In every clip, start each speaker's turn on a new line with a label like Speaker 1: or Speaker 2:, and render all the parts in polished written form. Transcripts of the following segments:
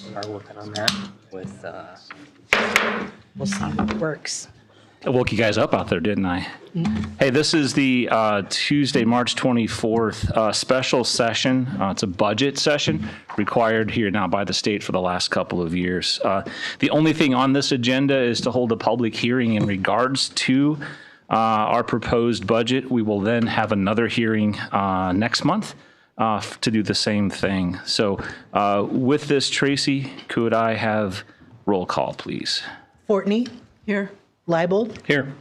Speaker 1: We are working on that with,
Speaker 2: We'll see if it works.
Speaker 3: I woke you guys up out there, didn't I? Hey, this is the Tuesday, March 24th special session. It's a budget session required here now by the state for the last couple of years. The only thing on this agenda is to hold a public hearing in regards to our proposed budget. We will then have another hearing next month to do the same thing. So with this, Tracy, could I have roll call, please?
Speaker 2: Fortney? Here. Leibold?
Speaker 3: Here.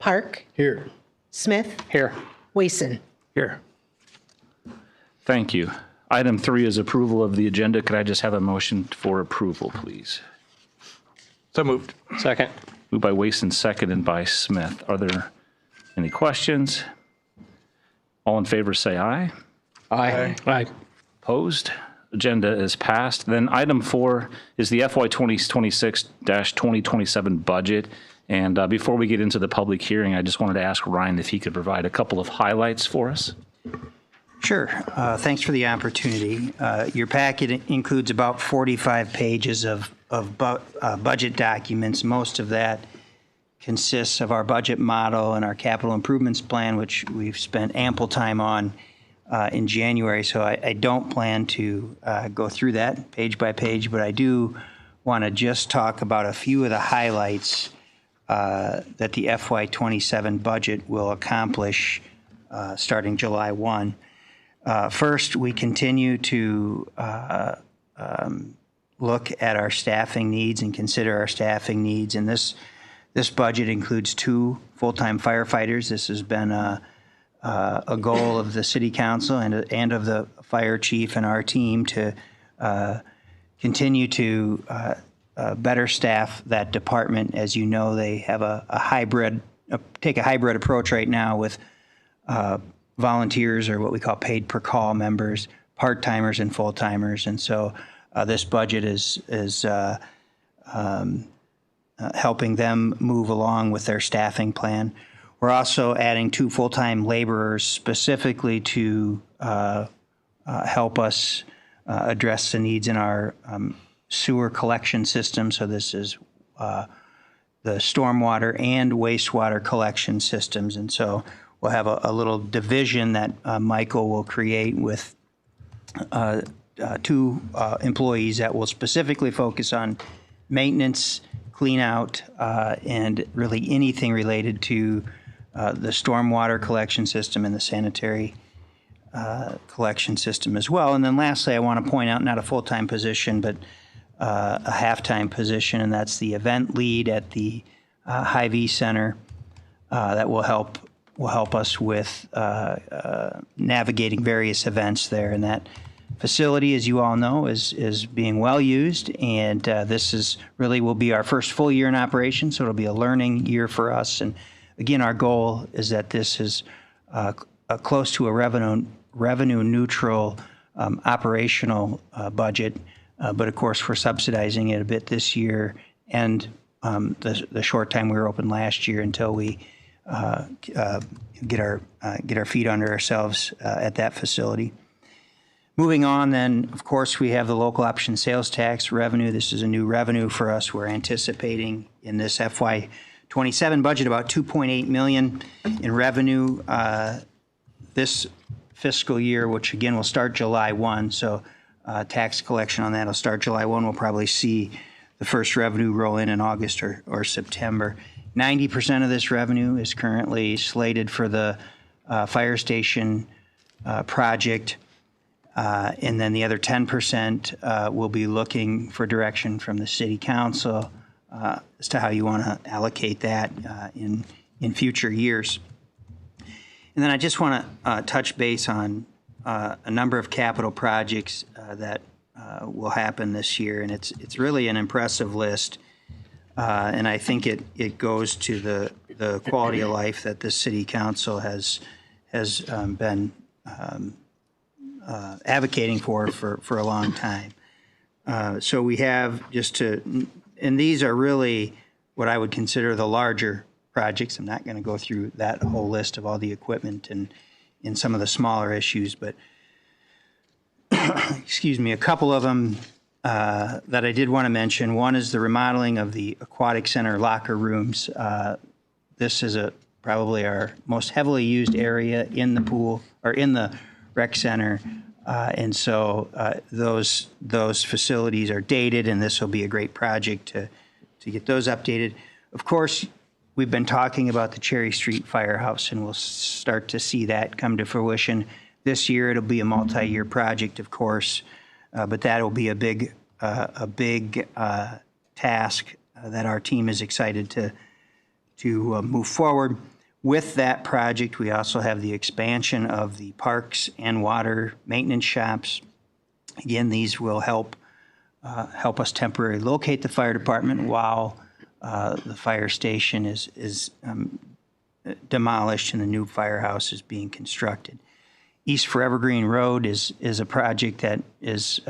Speaker 2: Park?
Speaker 1: here.
Speaker 2: Smith?
Speaker 3: Here.
Speaker 2: Wason?
Speaker 3: Here. Thank you. Item 3 is approval of the agenda. Could I just have a motion for approval, please?
Speaker 1: So moved. Second.
Speaker 3: Moved by Wason, seconded by Smith. Are there any questions? All in favor say aye.
Speaker 1: Aye. Aye.
Speaker 3: Opposed? Agenda is passed. Then item 4 is the FY 2026-2027 budget. And before we get into the public hearing, I just wanted to ask Ryan if he could provide a couple of highlights for us.
Speaker 4: Sure. Thanks for the opportunity. Your packet includes about 45 pages of budget documents. Most of that consists of our budget model and our capital improvements plan, which we've spent ample time on in January. So I don't plan to go through that page by page, but I do want to just talk about a few of the highlights that the FY27 budget will accomplish starting July 1. First, we continue to look at our staffing needs and consider our staffing needs. And this budget includes 2 full-time firefighters. This has been a goal of the City Council and of the fire chief and our team to continue to better staff that department. As you know, they have take a hybrid approach right now with volunteers, or what we call paid per call members, part-timers and full-timers. And so this budget is helping them move along with their staffing plan. We're also adding 2 full-time laborers specifically to help us address the needs in our sewer collection system. So this is the stormwater and wastewater collection systems. And so we'll have a little division that Michael will create with 2 employees that will specifically focus on maintenance, clean out, and really anything related to the stormwater collection system and the sanitary collection system as well. And then lastly, I want to point out not a full-time position, but a half-time position, and that's the event lead at the Hy-Vee Center that will help us with navigating various events there. And that facility, as you all know, is being well used, and this will be our first full year in operation, so it'll be a learning year for us. And again, our goal is that this is close to a revenue neutral operational budget, but of course we're subsidizing it a bit this year and the short time we were open last year until we get our feet under ourselves at that facility. Moving on, then, of course, we have the local option sales tax revenue. This is a new revenue for us. We're anticipating in this FY27 budget about $2.8 million in revenue this fiscal year, which again will start July 1. So tax collection on that will start July 1. We'll probably see the first revenue roll in August or September. 90% of this revenue is currently slated for the fire station project. And then the other 10% will be looking for direction from the City Council as to how you want to allocate that in future years. And then I just want to touch base on a number of capital projects that will happen this year, and it's really an impressive list. And I think it goes to the quality of life that the City Council has been advocating for a long time. So we have and these are really what I would consider the larger projects. I'm not going to go through that whole list of all the equipment and some of the smaller issues, but excuse me, a couple of them that I did want to mention. One is the remodeling of the aquatic center locker rooms. This is probably our most heavily used area in the pool or in the rec center. And so those facilities are dated, and this will be a great project to get those updated. Of course, we've been talking about the Cherry Street Firehouse, and we'll start to see that come to fruition. This year, it'll be a multi-year project, of course, but that'll be a big task that our team is excited to move forward. With that project, we also have the expansion of the parks and water maintenance shops. Again, these will help us temporarily locate the fire department while the fire station is demolished and the new firehouse is being constructed. East Forever Green Road is a project that is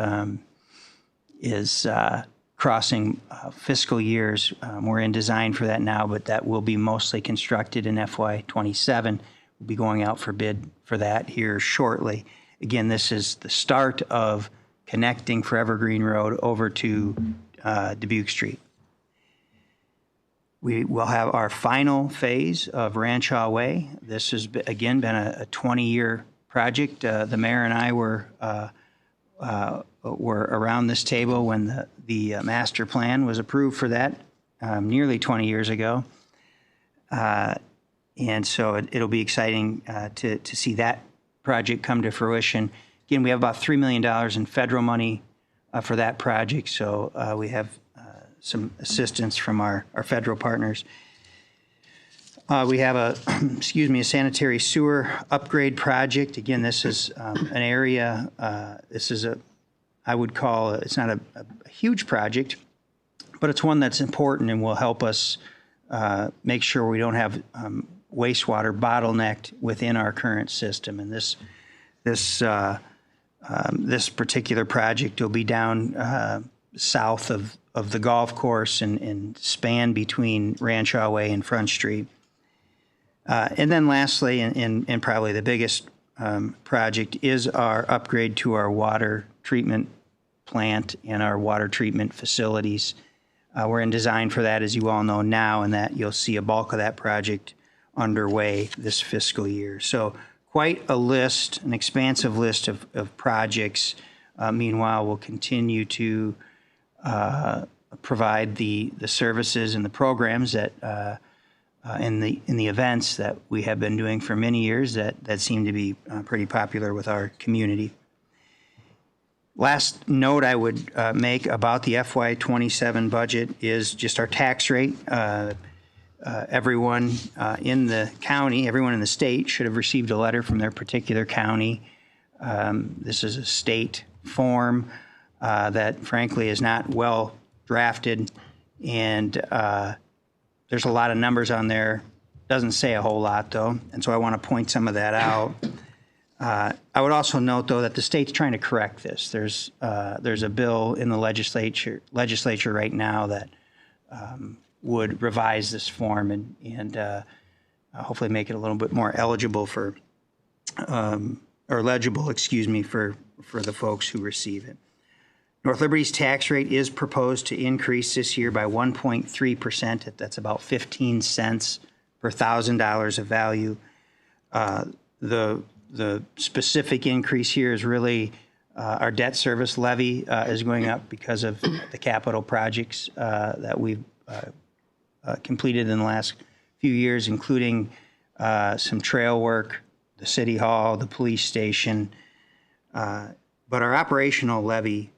Speaker 4: crossing fiscal years. We're in design for that now, but that will be mostly constructed in FY27. We'll be going out for bid for that here shortly. Again, this is the start of connecting Forever Green Road over to Dubuque Street. We will have our final phase of Ranchaw Way. This has, again, been a 20-year project. The mayor and I were around this table when the master plan was approved for that nearly 20 years ago. And so it'll be exciting to see that project come to fruition. Again, we have about $3 million in federal money for that project, so we have some assistance from our federal partners. We have a sanitary sewer upgrade project. Again, this is an area, I would call, it's not a huge project, but it's one that's important and will help us make sure we don't have wastewater bottlenecked within our current system. And this particular project will be down south of the golf course and span between Ranchaw Way and Front Street. And then lastly, and probably the biggest project, is our upgrade to our water treatment plant and our water treatment facilities. We're in design for that, as you all know now, and that you'll see a bulk of that project underway this fiscal year. So quite a list, an expansive list of projects. Meanwhile, we'll continue to provide the services and the programs that in the events that we have been doing for many years that seem to be pretty popular with our community. Last note I would make about the FY27 budget is just our tax rate. Everyone in the county, everyone in the state should have received a letter from their particular county. This is a state form that frankly is not well drafted, and there's a lot of numbers on there. Doesn't say a whole lot though, and so I want to point some of that out. I would also note, though, that the state's trying to correct this. There's a bill in the legislature right now that would revise this form and hopefully make it a little bit more eligible for, or legible, excuse me, for the folks who receive it. North Liberty's tax rate is proposed to increase this year by 1.3%. That's about 15 cents per $1,000 of value. The specific increase here is really our debt service levy is going up because of the capital projects that we've completed in the last few years, including some trail work, the city hall, the police station. But our operational levy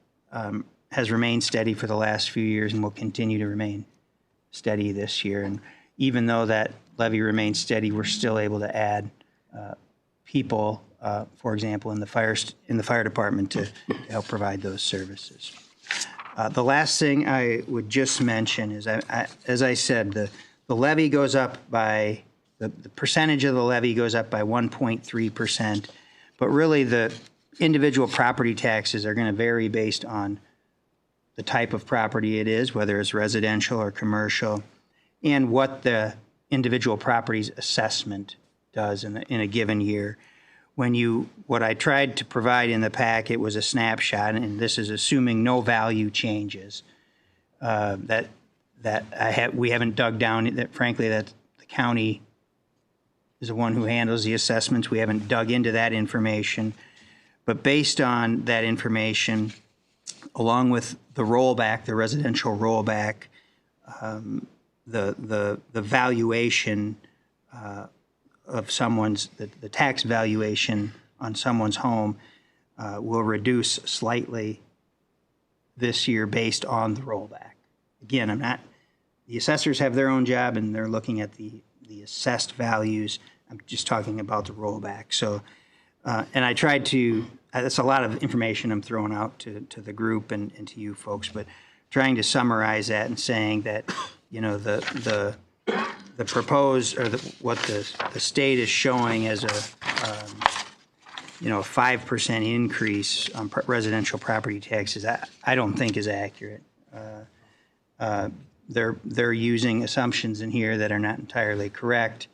Speaker 4: has remained steady for the last few years and will continue to remain steady this year. And even though that levy remains steady, we're still able to add people, for example, in the fire department to help provide those services. The last thing I would just mention is, as I said, the levy goes up by, the percentage of the levy goes up by 1.3%, but really the individual property taxes are going to vary based on the type of property it is, whether it's residential or commercial, and what the individual property's assessment does in a given year. what I tried to provide in the packet was a snapshot, and this is assuming no value changes. We haven't dug down, that frankly, that the county is the one who handles the assessments. We haven't dug into that information. But based on that information, along with the rollback, the residential rollback, the valuation of someone's, the tax valuation on someone's home will reduce slightly this year based on the rollback. Again, the assessors have their own job and they're looking at the assessed values. I'm just talking about the rollback. So, and I tried to, that's a lot of information I'm throwing out to the group and to you folks, but trying to summarize that and saying that, the proposed, or what the state is showing as a 5% increase on residential property taxes, I don't think is accurate. They're using assumptions in here that are not entirely correct,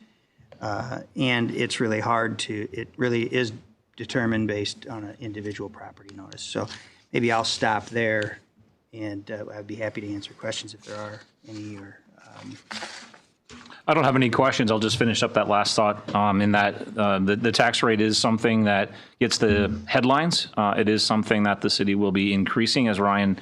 Speaker 4: and it's really hard it really is determined based on an individual property notice. So maybe I'll stop there, and I'd be happy to answer questions if there are any.
Speaker 3: I don't have any questions. I'll just finish up that last thought in that the tax rate is something that gets the headlines. It is something that the city will be increasing, as Ryan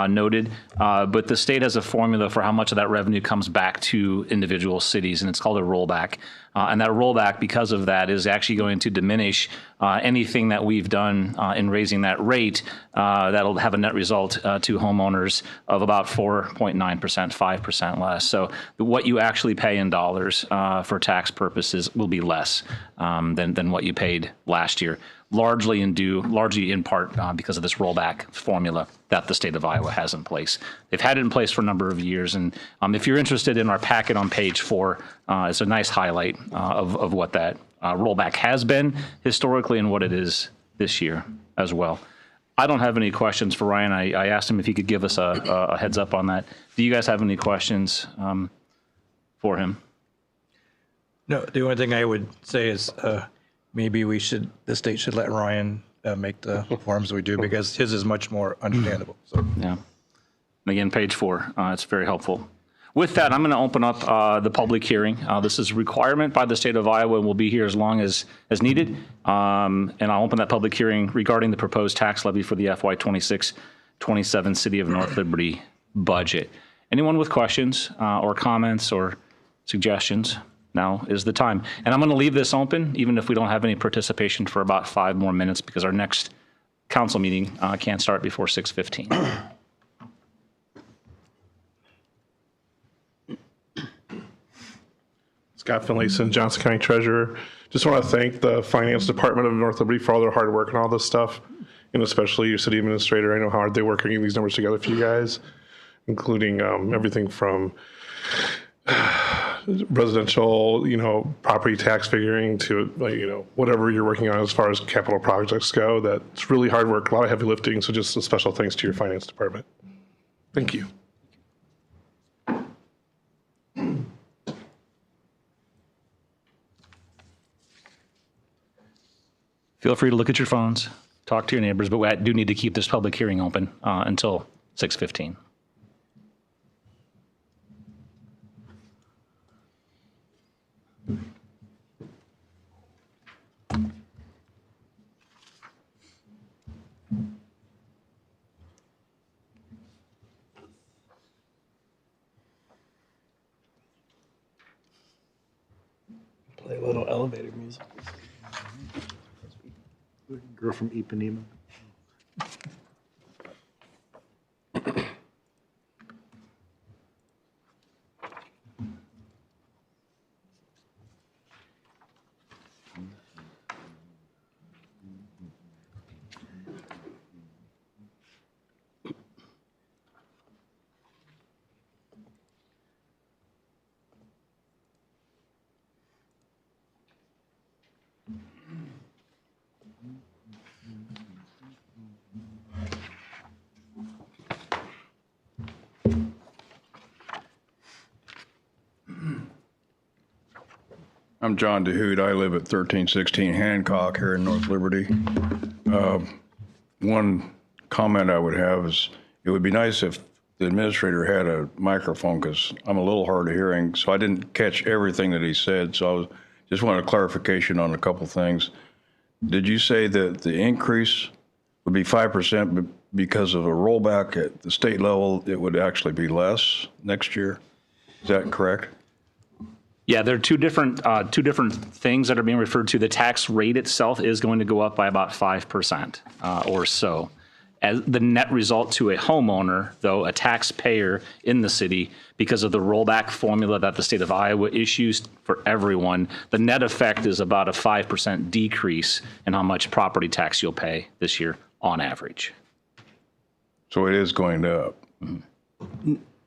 Speaker 3: noted, but the state has a formula for how much of that revenue comes back to individual cities, and it's called a rollback. And that rollback, because of that, is actually going to diminish anything that we've done in raising that rate. That'll have a net result to homeowners of about 4.9%, 5% less. So what you actually pay in dollars for tax purposes will be less than what you paid last year. Largely in part because of this rollback formula that the state of Iowa has in place. They've had it in place for a number of years, and if you're interested in our packet on page 4, it's a nice highlight of what that rollback has been historically and what it is this year as well. I don't have any questions for Ryan. I asked him if he could give us a heads up on that. Do you guys have any questions for him?
Speaker 5: No, the only thing I would say is maybe the state should let Ryan make the forms we do, because his is much more understandable. So.
Speaker 3: Yeah. And again, page 4, it's very helpful. With that, I'm going to open up the public hearing. This is a requirement by the state of Iowa and will be here as long as needed. And I'll open that public hearing regarding the proposed tax levy for the FY 26-27 City of North Liberty budget. Anyone with questions or comments or suggestions? Now is the time. And I'm going to leave this open, even if we don't have any participation, for about 5 more minutes, because our next council meeting can't start before 6:15.
Speaker 6: Scott Finlayson, Johnson County Treasurer. Just want to thank the Finance Department of North Liberty for all their hard work and all this stuff, and especially your city administrator. I know how hard they work getting these numbers together for you guys, including everything from residential, property tax figuring to, whatever you're working on as far as capital projects go. That's really hard work, a lot of heavy lifting. So just a special thanks to your finance department. Thank you.
Speaker 3: Feel free to look at your phones, talk to your neighbors, but we do need to keep this public hearing open until 6:15.
Speaker 5: Play a little elevator music. Girl from Ipanema.
Speaker 7: I'm John DeHoot. I live at 1316 Hancock here in North Liberty. One comment I would have is it would be nice if the administrator had a microphone because I'm a little hard of hearing, so I didn't catch everything that he said. So just wanted a clarification on a couple things. Did you say that the increase would be 5%, but because of a rollback at the state level, it would actually be less next year? Is that correct?
Speaker 3: Yeah, there are two different things that are being referred to. The tax rate itself is going to go up by about 5% or so. As the net result to a homeowner, though, a taxpayer in the city, because of the rollback formula that the state of Iowa issues for everyone, the net effect is about a 5% decrease in how much property tax you'll pay this year on average.
Speaker 7: So it is going up.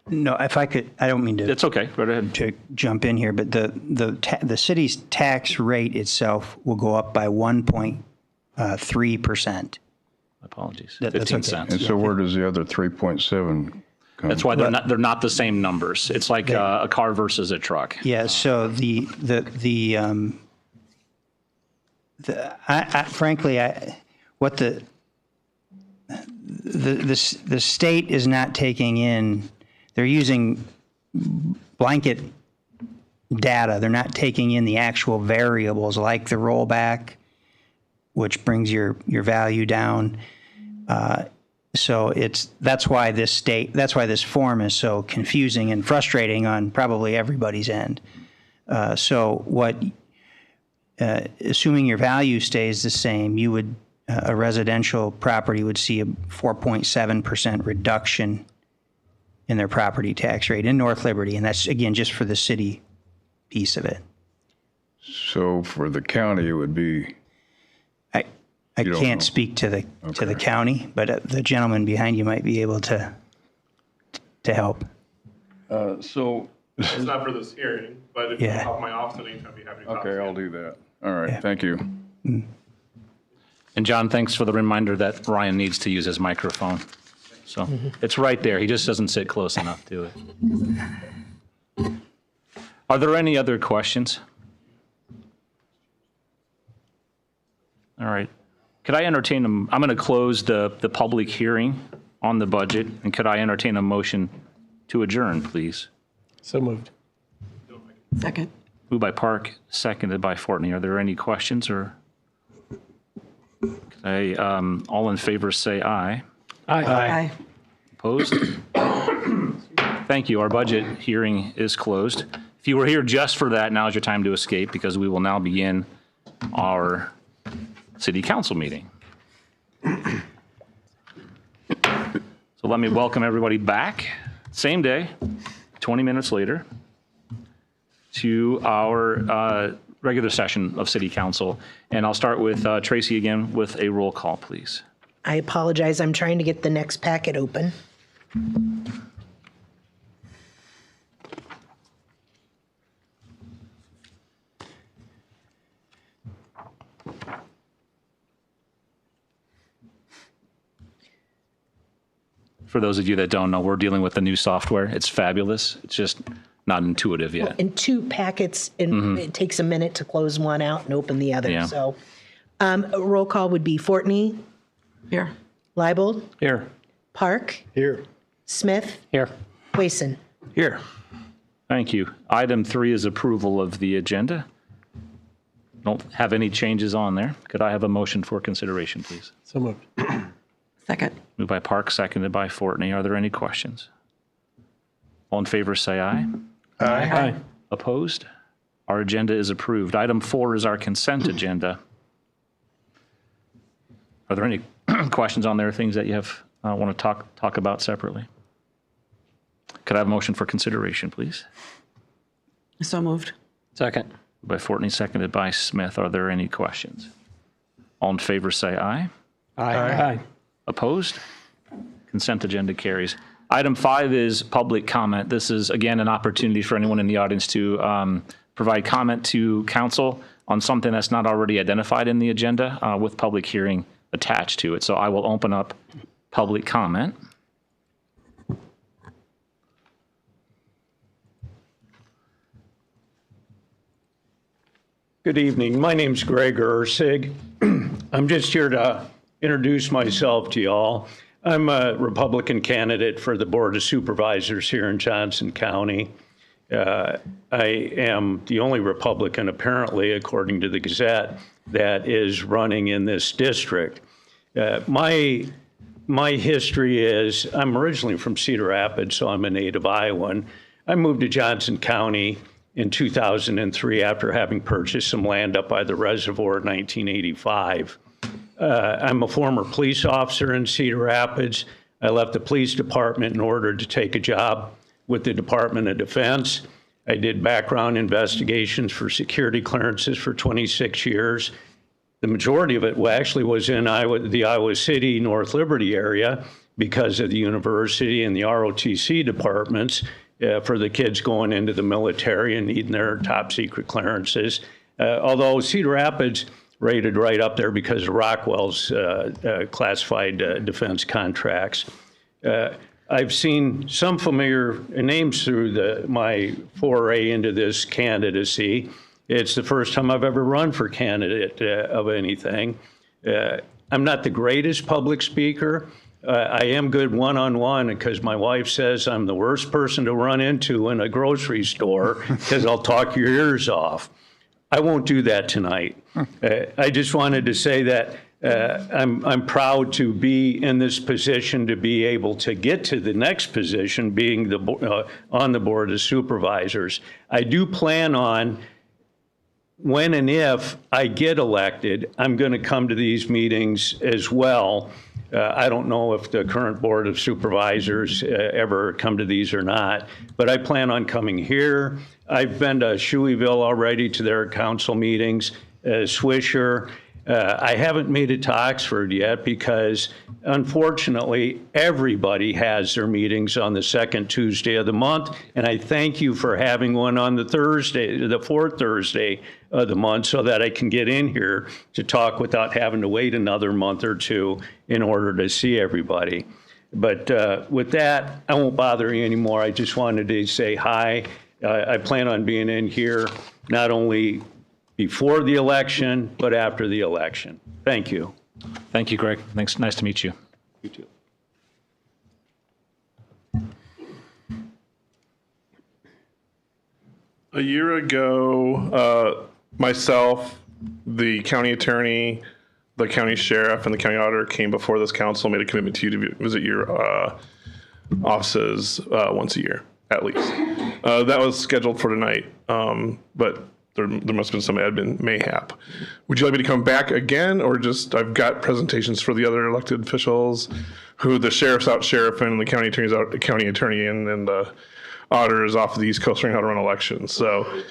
Speaker 4: No, if I could, I don't mean to.
Speaker 3: It's okay. Go ahead.
Speaker 4: To jump in here, but the city's tax rate itself will go up by 1.3%.
Speaker 3: Apologies.
Speaker 4: That's
Speaker 3: 15
Speaker 4: okay.
Speaker 3: cents.
Speaker 7: And so where does the other 3.7 come?
Speaker 3: That's why they're not the same numbers. It's like a car versus a truck.
Speaker 4: Yeah. So what the state is not taking in. They're using blanket data. They're not taking in the actual variables like the rollback, which brings your value down. So that's why this form is so confusing and frustrating on probably everybody's end. Assuming your value stays the same, you would a residential property would see a 4.7% reduction in their property tax rate in North Liberty, and that's again just for the city piece of it.
Speaker 7: So for the county, it would be.
Speaker 4: I can't speak to the county, but the gentleman behind you might be able to help.
Speaker 7: So.
Speaker 6: It's not for this hearing, but if you
Speaker 4: Yeah.
Speaker 6: help my office anytime, I'd be happy to talk to
Speaker 7: Okay,
Speaker 6: you.
Speaker 7: I'll do that. All right,
Speaker 4: Yeah.
Speaker 7: thank you.
Speaker 3: And John, thanks for the reminder that Ryan needs to use his microphone. So it's right there. He just doesn't sit close enough to it. Are there any other questions? All right. Could I entertain I'm going to close the public hearing on the budget, and could I entertain a motion to adjourn, please?
Speaker 1: So moved.
Speaker 2: Second.
Speaker 3: Moved by Park, seconded by Fortney. Are there any questions or? Okay, all in favor say aye.
Speaker 2: Aye.
Speaker 3: Opposed? Thank you. Our budget hearing is closed. If you were here just for that, now is your time to escape because we will now begin our city council meeting. So let me welcome everybody back, same day, 20 minutes later, to our regular session of city council. And I'll start with Tracy again with a roll call, please.
Speaker 2: I apologize. I'm trying to get the next packet open.
Speaker 3: For those of you that don't know, we're dealing with the new software. It's fabulous. It's just not intuitive yet.
Speaker 2: In two packets, and it takes a minute to close one out and open the other.
Speaker 3: Yeah.
Speaker 2: So a roll call would be Fortney. Here. Leibold.
Speaker 1: Here.
Speaker 2: Park.
Speaker 1: Here.
Speaker 2: Smith.
Speaker 1: Here.
Speaker 2: Wason.
Speaker 5: Here.
Speaker 3: Thank you. Item 3 is approval of the agenda. Don't have any changes on there. Could I have a motion for consideration, please?
Speaker 1: So moved.
Speaker 2: Second.
Speaker 3: Moved by Park, seconded by Fortney. Are there any questions? All in favor, say aye.
Speaker 1: Aye.
Speaker 3: Opposed? Our agenda is approved. Item 4 is our consent agenda. Are there any questions on there, things that you have want to talk about separately? Could I have a motion for consideration, please?
Speaker 2: So moved.
Speaker 1: Second.
Speaker 3: Moved by Fortney, seconded by Smith. Are there any questions? All in favor, say aye.
Speaker 1: Aye.
Speaker 3: Opposed? Consent agenda carries. Item 5 is public comment. This is, again, an opportunity for anyone in the audience to provide comment to council on something that's not already identified in the agenda with public hearing attached to it. So I will open up public comment.
Speaker 8: Good evening. My name's Greg Ursig. I'm just here to introduce myself to y'all. I'm a Republican candidate for the Board of Supervisors here in Johnson County. I am the only Republican, apparently, according to the Gazette, that is running in this district. My history is, I'm originally from Cedar Rapids, so I'm a native Iowan. I moved to Johnson County in 2003 after having purchased some land up by the reservoir in 1985. I'm a former police officer in Cedar Rapids. I left the police department in order to take a job with the Department of Defense. I did background investigations for security clearances for 26 years. The majority of it actually was in the Iowa City, North Liberty area because of the university and the ROTC departments for the kids going into the military and needing their top secret clearances. Although Cedar Rapids rated right up there because of Rockwell's classified defense contracts. I've seen some familiar names through my foray into this candidacy. It's the first time I've ever run for candidate of anything. I'm not the greatest public speaker. I am good one-on-one because my wife says I'm the worst person to run into in a grocery store because I'll talk your ears off. I won't do that tonight. I just wanted to say that I'm proud to be in this position to be able to get to the next position, being on the Board of Supervisors. I do plan on, when and if I get elected, I'm going to come to these meetings as well. I don't know if the current Board of Supervisors ever come to these or not, but I plan on coming here. I've been to Shoeyville already to their council meetings, Swisher. I haven't made it to Oxford yet because, unfortunately, everybody has their meetings on the second Tuesday of the month, and I thank you for having one on the fourth Thursday of the month so that I can get in here to talk without having to wait another month or two in order to see everybody. But with that, I won't bother you anymore. I just wanted to say hi. I plan on being in here not only before the election, but after the election. Thank you.
Speaker 3: Thank you, Greg. Thanks. Nice to meet you.
Speaker 8: You too.
Speaker 6: A year ago, myself, the county attorney, the county sheriff, and the county auditor came before this council, made a commitment to you to visit your offices once a year, at least. That was scheduled for tonight, but there must have been some admin mayhap. Would you like me to come back again, or just, I've got presentations for the other elected officials, who the sheriff's out sheriff and the county attorney's out county attorney, and the auditor is off of the East Coast learning how to run elections. So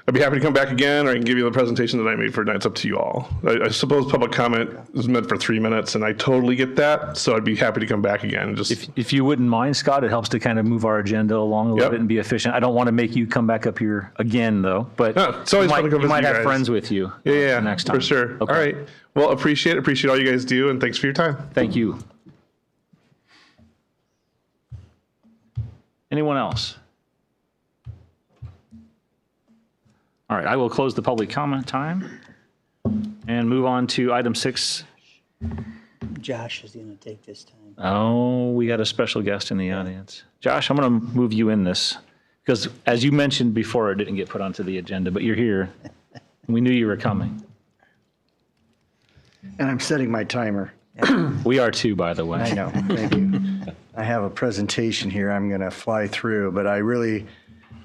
Speaker 6: I'd be happy to come back again, or I can give you the presentation that I made for tonight. It's up to you all. I suppose public comment is meant for 3 minutes, and I totally get that. So I'd be happy to come back again. Just
Speaker 3: If you wouldn't mind, Scott, it helps to kind of move our agenda along a little
Speaker 6: Yep.
Speaker 3: bit and be efficient. I don't want to make you come back up here again, though. But
Speaker 6: No, it's always fun to come
Speaker 3: you
Speaker 6: visit
Speaker 3: might
Speaker 6: you
Speaker 3: have
Speaker 6: guys.
Speaker 3: friends with you.
Speaker 6: yeah,
Speaker 3: next time
Speaker 6: for sure.
Speaker 3: Okay.
Speaker 6: All right. Well, appreciate all you guys do, and thanks for your time.
Speaker 3: Thank you. Anyone else? All right, I will close the public comment time and move on to item 6.
Speaker 4: Josh is going to take this time.
Speaker 3: Oh, we got a special guest in the audience. Josh, I'm going to move you in this because, as you mentioned before, it didn't get put onto the agenda, but you're here. We knew you were coming.
Speaker 9: And I'm setting my timer.
Speaker 3: We are too, by the way.
Speaker 9: I know. Thank you. I have a presentation here I'm going to fly through, but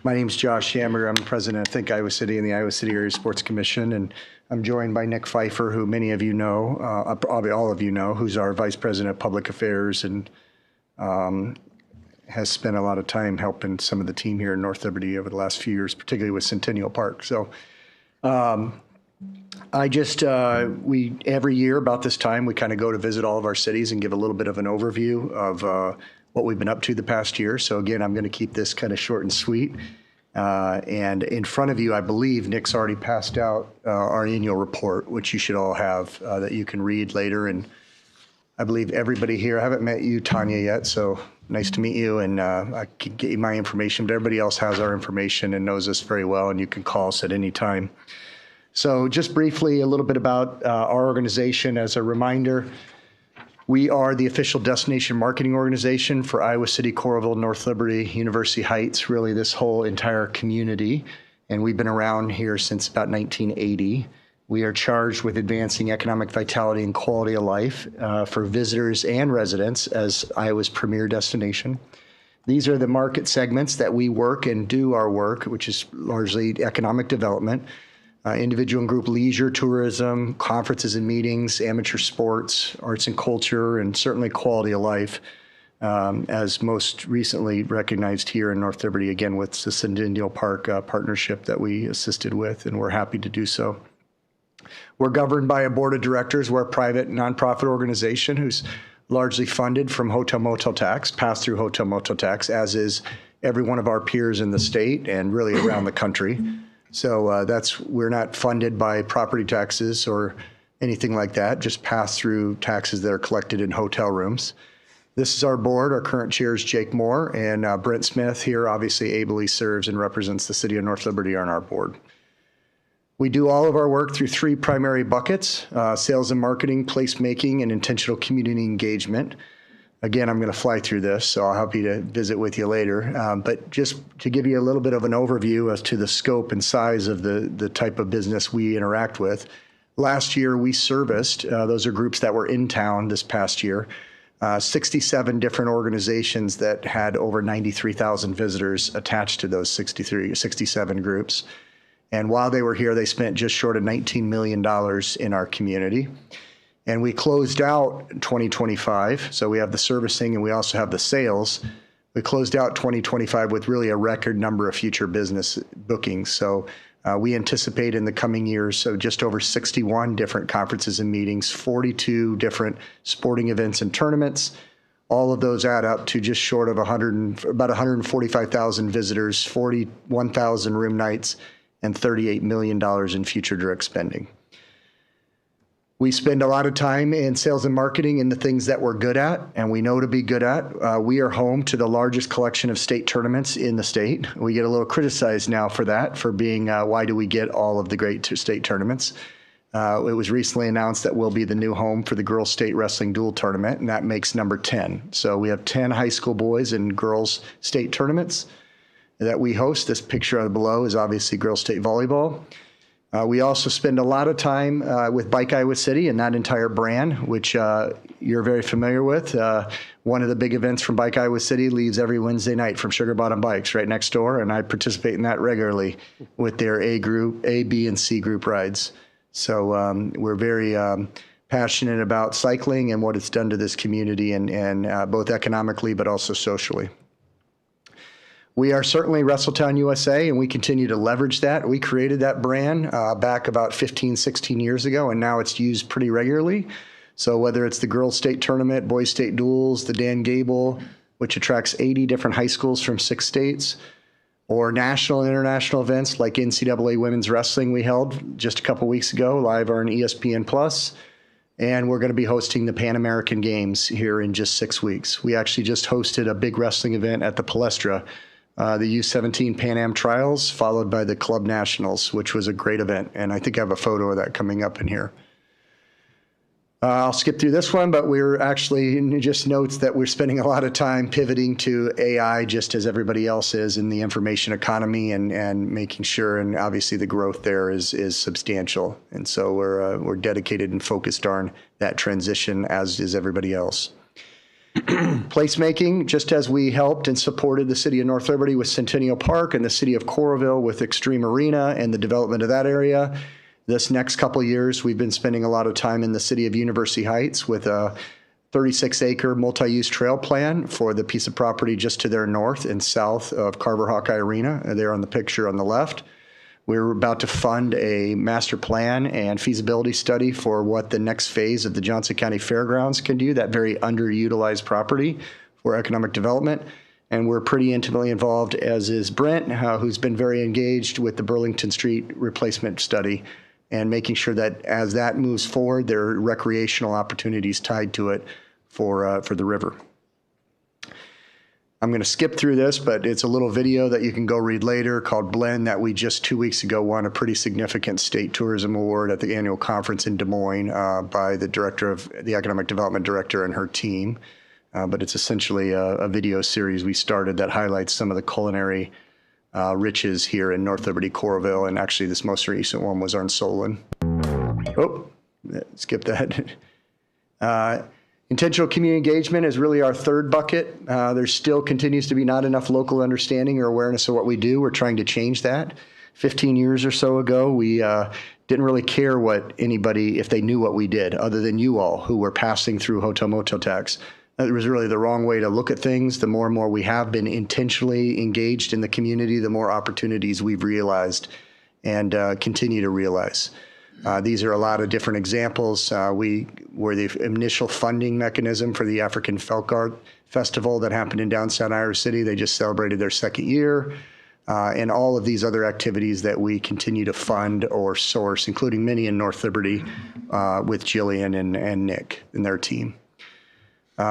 Speaker 9: my name's Josh Hammer. I'm the president of Think Iowa City and the Iowa City Area Sports Commission, and I'm joined by Nick Pfeiffer, who many of you know, probably all of you know, who's our vice president of public affairs and has spent a lot of time helping some of the team here in North Liberty over the last few years, particularly with Centennial Park. So we every year about this time, we kind of go to visit all of our cities and give a little bit of an overview of what we've been up to the past year. So again, I'm going to keep this kind of short and sweet. And in front of you, I believe Nick's already passed out our annual report, which you should all have that you can read later. And I believe everybody here, I haven't met you, Tanya, yet, so nice to meet you. And I can get you my information, but everybody else has our information and knows us very well, and you can call us at any time. So just briefly, a little bit about our organization as a reminder. We are the official destination marketing organization for Iowa City, Coralville, North Liberty, University Heights, really this whole entire community. And we've been around here since about 1980. We are charged with advancing economic vitality and quality of life for visitors and residents as Iowa's premier destination. These are the market segments that we work and do our work, which is largely economic development, individual and group leisure, tourism, conferences and meetings, amateur sports, arts and culture, and certainly quality of life, as most recently recognized here in North Liberty, again, with the Centennial Park partnership that we assisted with, and we're happy to do so. We're governed by a board of directors. We're a private nonprofit organization who's largely funded from hotel motel tax, pass-through hotel motel tax, as is every one of our peers in the state and really around the country. So we're not funded by property taxes or anything like that, just pass-through taxes that are collected in hotel rooms. This is our board. Our current chair is Jake Moore, and Brent Smith here obviously ably serves and represents the city of North Liberty on our board. We do all of our work through three primary buckets: sales and marketing, placemaking, and intentional community engagement. Again, I'm going to fly through this, so I'll help you to visit with you later. But just to give you a little bit of an overview as to the scope and size of the type of business we interact with. Last year, we serviced, those are groups that were in town this past year, 67 different organizations that had over 93,000 visitors attached to those 67 groups. And while they were here, they spent just short of $19 million in our community. And we closed out 2025. So we have the servicing and we also have the sales. We closed out 2025 with really a record number of future business bookings. So we anticipate in the coming years, so just over 61 different conferences and meetings, 42 different sporting events and tournaments. All of those add up to just short of about 145,000 visitors, 41,000 room nights, and $38 million in future direct spending. We spend a lot of time in sales and marketing in the things that we're good at and we know to be good at. We are home to the largest collection of state tournaments in the state. We get a little criticized now for that, for being, why do we get all of the great state tournaments? It was recently announced that we'll be the new home for the Girls State Wrestling Dual Tournament, and that makes number 10. So we have 10 high school boys and girls state tournaments that we host. This picture below is obviously Girls State Volleyball. We also spend a lot of time with Bike Iowa City and that entire brand, which you're very familiar with. One of the big events from Bike Iowa City leaves every Wednesday night from Sugar Bottom Bikes right next door, and I participate in that regularly with their A, B, and C group rides. So we're very passionate about cycling and what it's done to this community, and both economically but also socially. We are certainly Wrestletown USA, and we continue to leverage that. We created that brand back about 15, 16 years ago, and now it's used pretty regularly. So whether it's the Girls State Tournament, Boys State Duels, the Dan Gable, which attracts 80 different high schools from 6 states, or national and international events like NCAA Women's Wrestling we held just a couple weeks ago, live on ESPN+. And we're going to be hosting the Pan American Games here in just 6 weeks. We actually just hosted a big wrestling event at the Palestra, the U17 Pan Am Trials, followed by the Club Nationals, which was a great event. And I think I have a photo of that coming up in here. I'll skip through this one, but we're actually just notes that we're spending a lot of time pivoting to AI, just as everybody else is in the information economy, and making sure, and obviously the growth there is substantial. And so we're dedicated and focused on that transition, as is everybody else. Placemaking, just as we helped and supported the city of North Liberty with Centennial Park and the city of Coralville with Extreme Arena and the development of that area, this next couple of years, we've been spending a lot of time in the city of University Heights with a 36-acre multi-use trail plan for the piece of property just to their north and south of Carver Hawkeye Arena, there on the picture on the left. We're about to fund a master plan and feasibility study for what the next phase of the Johnson County Fairgrounds can do, that very underutilized property for economic development. And we're pretty intimately involved, as is Brent, who's been very engaged with the Burlington Street replacement study and making sure that as that moves forward, there are recreational opportunities tied to it for the river. I'm going to skip through this, but it's a little video that you can go read later called Blend that we just 2 weeks ago won a pretty significant state tourism award at the annual conference in Des Moines by the economic development director and her team. But it's essentially a video series we started that highlights some of the culinary riches here in North Liberty, Coralville, and actually this most recent one was on Solon. Oh, skip that. Intentional community engagement is really our third bucket. There still continues to be not enough local understanding or awareness of what we do. We're trying to change that. 15 years or so ago, we didn't really care what anybody, if they knew what we did, other than you all who were passing through hotel motel tax. That was really the wrong way to look at things. The more and more we have been intentionally engaged in the community, the more opportunities we've realized and continue to realize. These are a lot of different examples. We were the initial funding mechanism for the African Folk Art Festival that happened in downtown Iowa City. They just celebrated their second year. And all of these other activities that we continue to fund or source, including many in North Liberty with Jillian and Nick and their team.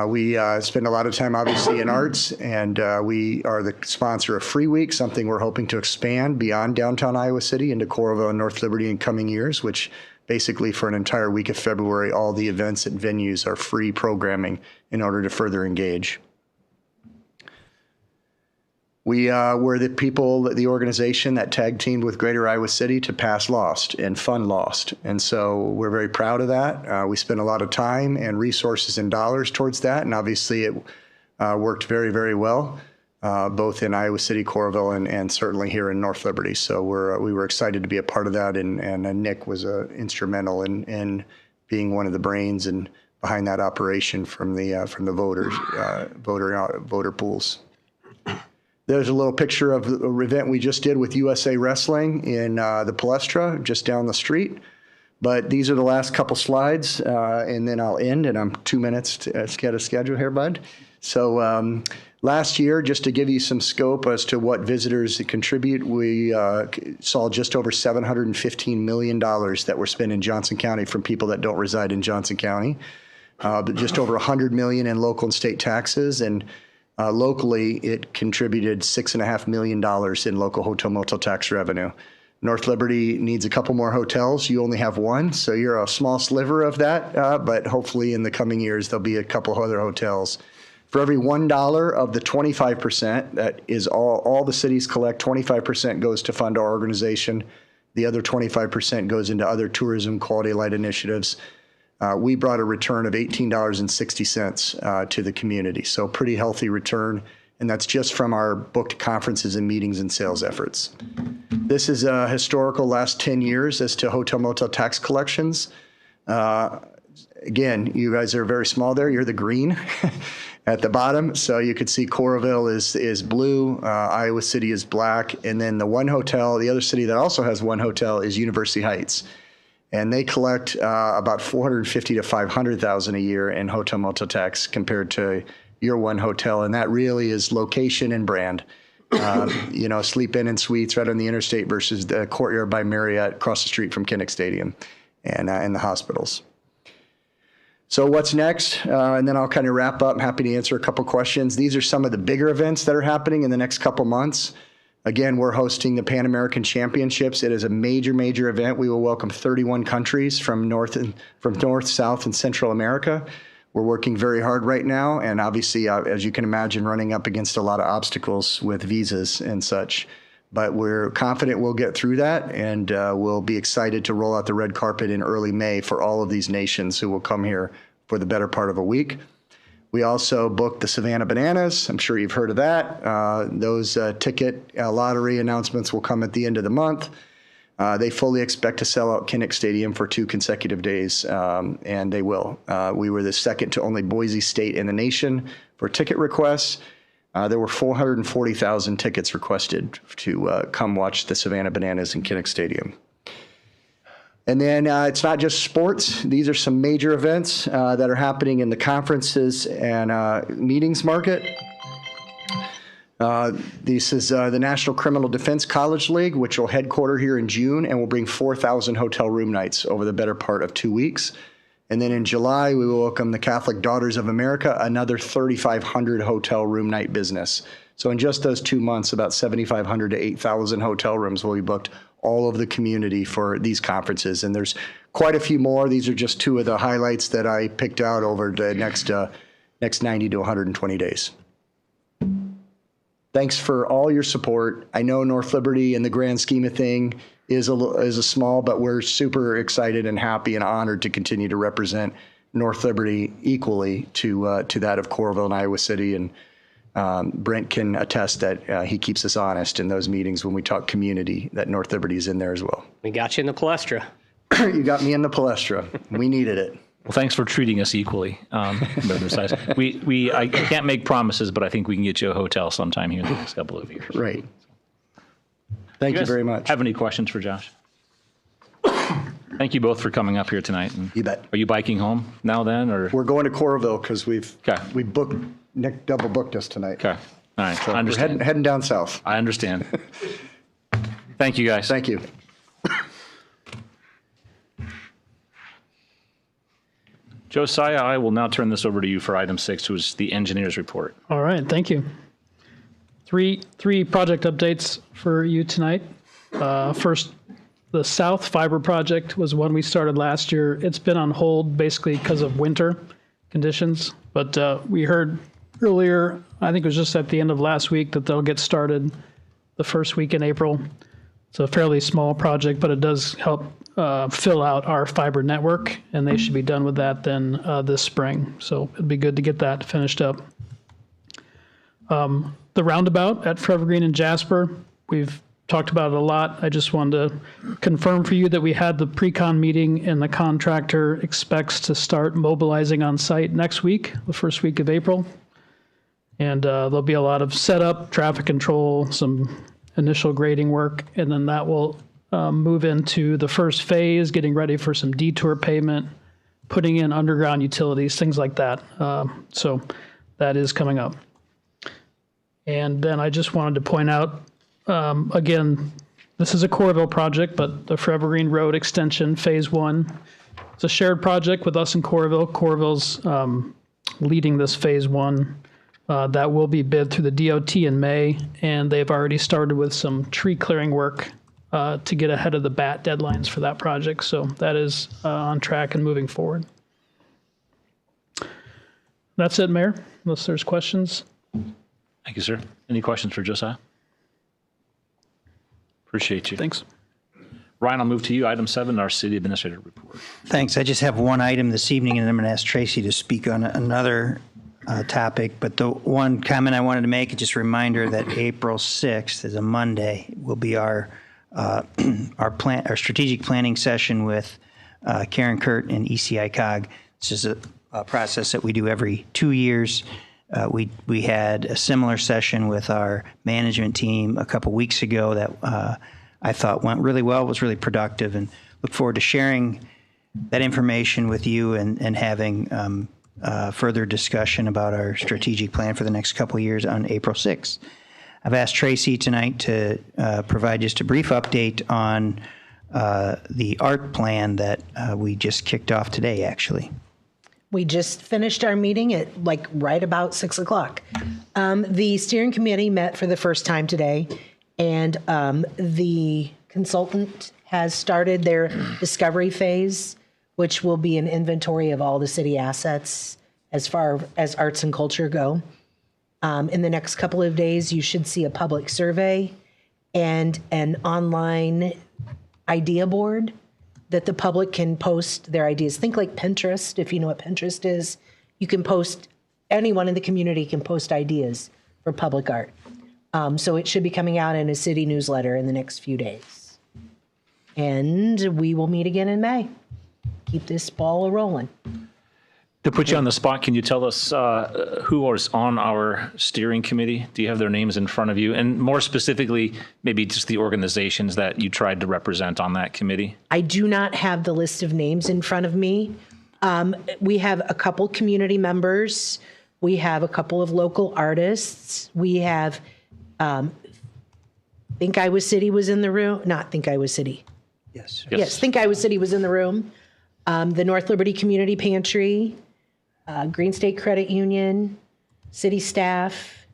Speaker 9: We spend a lot of time, obviously, in arts, and we are the sponsor of Free Week, something we're hoping to expand beyond downtown Iowa City into Coralville and North Liberty in coming years, which basically for an entire week of February, all the events at venues are free programming in order to further engage. We were the organization that tag teamed with Greater Iowa City to pass Lost and fund Lost. And so we're very proud of that. We spent a lot of time and resources and dollars towards that. And obviously it worked very, very well, both in Iowa City, Coralville, and certainly here in North Liberty. So we were excited to be a part of that. And Nick was instrumental in being one of the brains and behind that operation from the voter pools. There's a little picture of the event we just did with USA Wrestling in the Palestra, just down the street. But these are the last couple slides, and then I'll end, and I'm 2 minutes to get a schedule here, bud. So last year, just to give you some scope as to what visitors contribute, we saw just over $715 million that were spent in Johnson County from people that don't reside in Johnson County, but just over $100 million in local and state taxes, and locally, it contributed $6.5 million in local hotel motel tax revenue. North Liberty needs a couple more hotels. You only have one, so you're a small sliver of that, but hopefully in the coming years, there'll be a couple other hotels. For every $1 of the 25%, that is all the cities collect, 25% goes to fund our organization. The other 25% goes into other tourism quality of life initiatives. We brought a return of $18.60 to the community, so pretty healthy return, and that's just from our booked conferences and meetings and sales efforts. This is a historical last 10 years as to hotel motel tax collections. Again, you guys are very small there. You're the green at the bottom, so you could see Coralville is blue, Iowa City is black, and then the other city that also has one hotel is University Heights. And they collect about $450,000 to $500,000 a year in hotel motel tax compared to your one hotel, and that really is location and brand. Sleep in suites right on the interstate versus the Courtyard by Marriott across the street from Kinnick Stadium and the hospitals. So what's next? And then I'll kind of wrap up. I'm happy to answer a couple questions. These are some of the bigger events that are happening in the next couple months. Again, we're hosting the Pan American Championships. It is a major, major event. We will welcome 31 countries from North, South, and Central America. We're working very hard right now, and obviously, as you can imagine, running up against a lot of obstacles with visas and such. But we're confident we'll get through that, and we'll be excited to roll out the red carpet in early May for all of these nations who will come here for the better part of a week. We also booked the Savannah Bananas. I'm sure you've heard of that. Those ticket lottery announcements will come at the end of the month. They fully expect to sell out Kinnick Stadium for 2 consecutive days, and they will. We were the second to only Boise State in the nation for ticket requests. There were 440,000 tickets requested to come watch the Savannah Bananas in Kinnick Stadium. And then it's not just sports. These are some major events that are happening in the conferences and meetings market. This is the National Criminal Defense College League, which will headquarter here in June and will bring 4,000 hotel room nights over the better part of 2 weeks. And then in July, we will welcome the Catholic Daughters of America, another 3,500 hotel room night business. So in just those 2 months, about 7,500 to 8,000 hotel rooms will be booked all over the community for these conferences. And there's quite a few more. These are just two of the highlights that I picked out over the next 90 to 120 days. Thanks for all your support. I know North Liberty in the grand scheme of thing is a small, but we're super excited and happy and honored to continue to represent North Liberty equally to that of Coralville and Iowa City. And Brent can attest that he keeps us honest in those meetings when we talk community, that North Liberty is in there as well.
Speaker 1: We got you in the palestra.
Speaker 9: You got me in the palestra. We needed it.
Speaker 3: Well, thanks for treating us equally. I can't make promises, but I think we can get you a hotel sometime here in the next couple of years.
Speaker 9: Right. Thank you very much.
Speaker 3: Have any questions for Josh? Thank you both for coming up here tonight. And
Speaker 9: you bet.
Speaker 3: Are you biking home now then, or?
Speaker 9: We're going to Coralville because we booked, Nick double booked us tonight.
Speaker 3: Okay. All right.
Speaker 9: So
Speaker 3: I understand.
Speaker 9: we're heading down south.
Speaker 3: I understand. Thank you, guys.
Speaker 9: Thank you.
Speaker 3: Josiah, I will now turn this over to you for item 6, which is the engineer's report.
Speaker 10: All right, thank you. Three project updates for you tonight. First, the South Fiber project was one we started last year. It's been on hold basically because of winter conditions, but we heard earlier, I think it was just at the end of last week, that they'll get started the first week in April. It's a fairly small project, but it does help fill out our fiber network, and they should be done with that then this spring. So it'd be good to get that finished up. The roundabout at Forever Green and Jasper, we've talked about it a lot. I just wanted to confirm for you that we had the pre-con meeting, and the contractor expects to start mobilizing on site next week, the first week of April. And there'll be a lot of setup, traffic control, some initial grading work, and then that will move into the first phase, getting ready for some detour pavement, putting in underground utilities, things like that. So that is coming up. And then I just wanted to point out, again, this is a Coralville project, but the Forever Green Road Extension Phase 1, it's a shared project with us and Coralville. Coralville's leading this Phase 1. That will be bid through the DOT in May, and they've already started with some tree clearing work to get ahead of the BAT deadlines for that project. So that is on track and moving forward. That's it, Mayor, unless there's questions.
Speaker 3: Thank you, sir. Any questions for Josiah? Appreciate you.
Speaker 10: Thanks.
Speaker 3: Ryan, I'll move to you. Item 7, our city administrator report.
Speaker 4: Thanks. I just have one item this evening, and I'm going to ask Tracy to speak on another topic. But the one comment I wanted to make is just a reminder that April 6th is a Monday. Will be our strategic planning session with Karen Kurt and ECI COG. This is a process that we do every 2 years. We had a similar session with our management team a couple weeks ago that I thought went really well, was really productive, and look forward to sharing that information with you and having further discussion about our strategic plan for the next couple of years on April 6th. I've asked Tracy tonight to provide just a brief update on the art plan that we just kicked off today, actually.
Speaker 2: We just finished our meeting at right about 6 o'clock. The steering committee met for the first time today, and the consultant has started their discovery phase, which will be an inventory of all the city assets as far as arts and culture go. In the next couple of days, you should see a public survey and an online idea board that the public can post their ideas. Think like Pinterest, if you know what Pinterest is. You can post, anyone in the community can post ideas for public art. So it should be coming out in a city newsletter in the next few days. And we will meet again in May. Keep this ball rolling.
Speaker 3: To put you on the spot, can you tell us who is on our steering committee? Do you have their names in front of you? And more specifically, maybe just the organizations that you tried to represent on that committee?
Speaker 2: I do not have the list of names in front of me. We have a couple community members. We have a couple of local artists. We have Think Iowa City was in the room. Not Think Iowa City.
Speaker 4: Yes.
Speaker 2: Yes, Think Iowa City was in the room. the North Liberty Community Pantry, Green State Credit Union, city staff.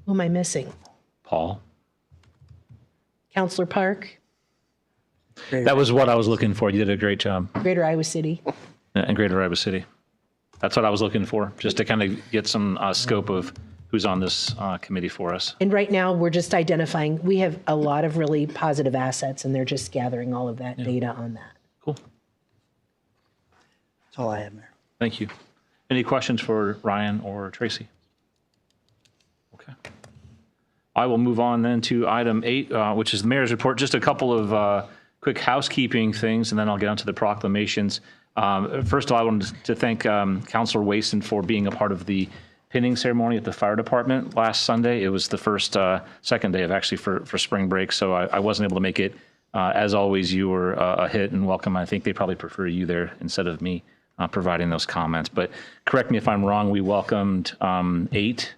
Speaker 2: Who am I missing?
Speaker 3: Paul.
Speaker 2: Counselor Park,
Speaker 3: That was what I was looking for. You did a great job.
Speaker 2: Greater Iowa City.
Speaker 3: And Greater Iowa City. That's what I was looking for, just to kind of get some scope of who's on this committee for us.
Speaker 2: And right now, we're just identifying, we have a lot of really positive assets, and they're just gathering all of that data on that.
Speaker 3: Cool.
Speaker 4: That's all I have, Mayor.
Speaker 3: Thank you. Any questions for Ryan or Tracy? Okay. I will move on then to item 8, which is the mayor's report. Just a couple of quick housekeeping things, and then I'll get onto the proclamations. First of all, I wanted to thank Councilor Wason for being a part of the pinning ceremony at the fire department last Sunday. It was the first, second day of actually for spring break, so I wasn't able to make it. As always, you were a hit and welcome. I think they probably prefer you there instead of me providing those comments. But correct me if I'm wrong, we welcomed 8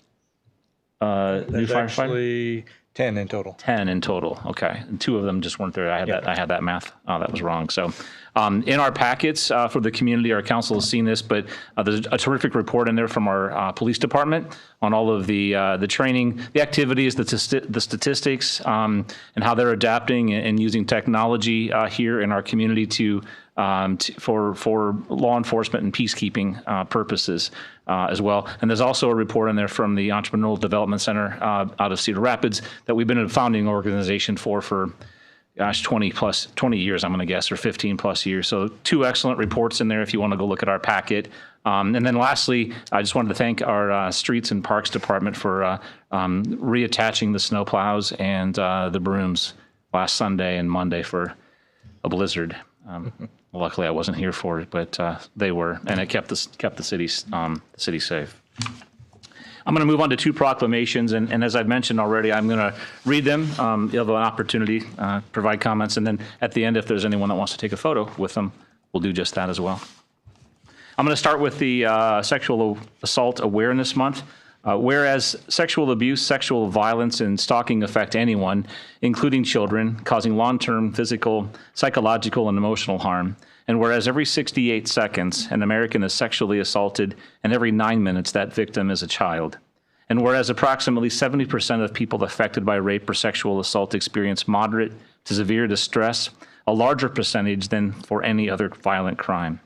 Speaker 3: new
Speaker 5: There's
Speaker 3: firefighters?
Speaker 5: actually 10 in total.
Speaker 3: 10 in total. Okay. And 2 of them just weren't there. I had that math. That was wrong. So in our packets for the community, our council has seen this, but there's a terrific report in there from our police department on all of the training, the activities, the statistics, and how they're adapting and using technology here in our community for law enforcement and peacekeeping purposes as well. And there's also a report in there from the Entrepreneurial Development Center out of Cedar Rapids that we've been a founding organization for gosh, 20 years, I'm going to guess, or 15 plus years. So 2 excellent reports in there if you want to go look at our packet. And then lastly, I just wanted to thank our Streets and Parks Department for reattaching the snow plows and the brooms last Sunday and Monday for a blizzard. Luckily, I wasn't here for it, but they were, and it kept the city safe. I'm going to move on to 2 proclamations, and as I've mentioned already, I'm going to read them. You'll have an opportunity, provide comments, and then at the end, if there's anyone that wants to take a photo with them, we'll do just that as well. I'm going to start with the Sexual Assault Awareness Month. Whereas sexual abuse, sexual violence, and stalking affect anyone, including children, causing long-term physical, psychological, and emotional harm. And whereas every 68 seconds, an American is sexually assaulted, and every 9 minutes, that victim is a child. And whereas approximately 70% of people affected by rape or sexual assault experience moderate to severe distress, a larger percentage than for any other violent crime.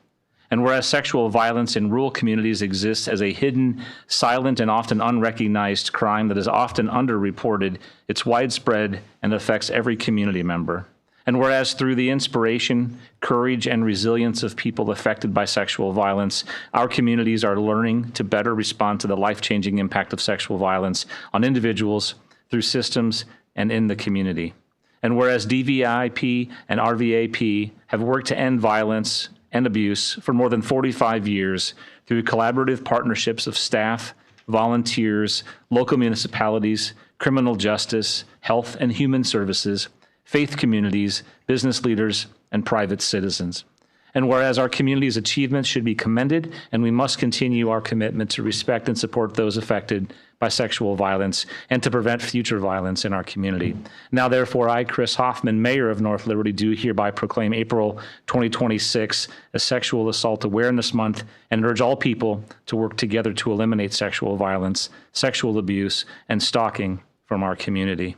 Speaker 3: And whereas sexual violence in rural communities exists as a hidden, silent, and often unrecognized crime that is often underreported, it's widespread and affects every community member. And whereas through the inspiration, courage, and resilience of people affected by sexual violence, our communities are learning to better respond to the life-changing impact of sexual violence on individuals through systems and in the community. And whereas DVIP and RVAP have worked to end violence and abuse for more than 45 years through collaborative partnerships of staff, volunteers, local municipalities, criminal justice, health and human services, faith communities, business leaders, and private citizens. And whereas our community's achievements should be commended, and we must continue our commitment to respect and support those affected by sexual violence and to prevent future violence in our community. Now, therefore, I, Chris Hoffman, Mayor of North Liberty, do hereby proclaim April 2026 as Sexual Assault Awareness Month and urge all people to work together to eliminate sexual violence, sexual abuse, and stalking from our community.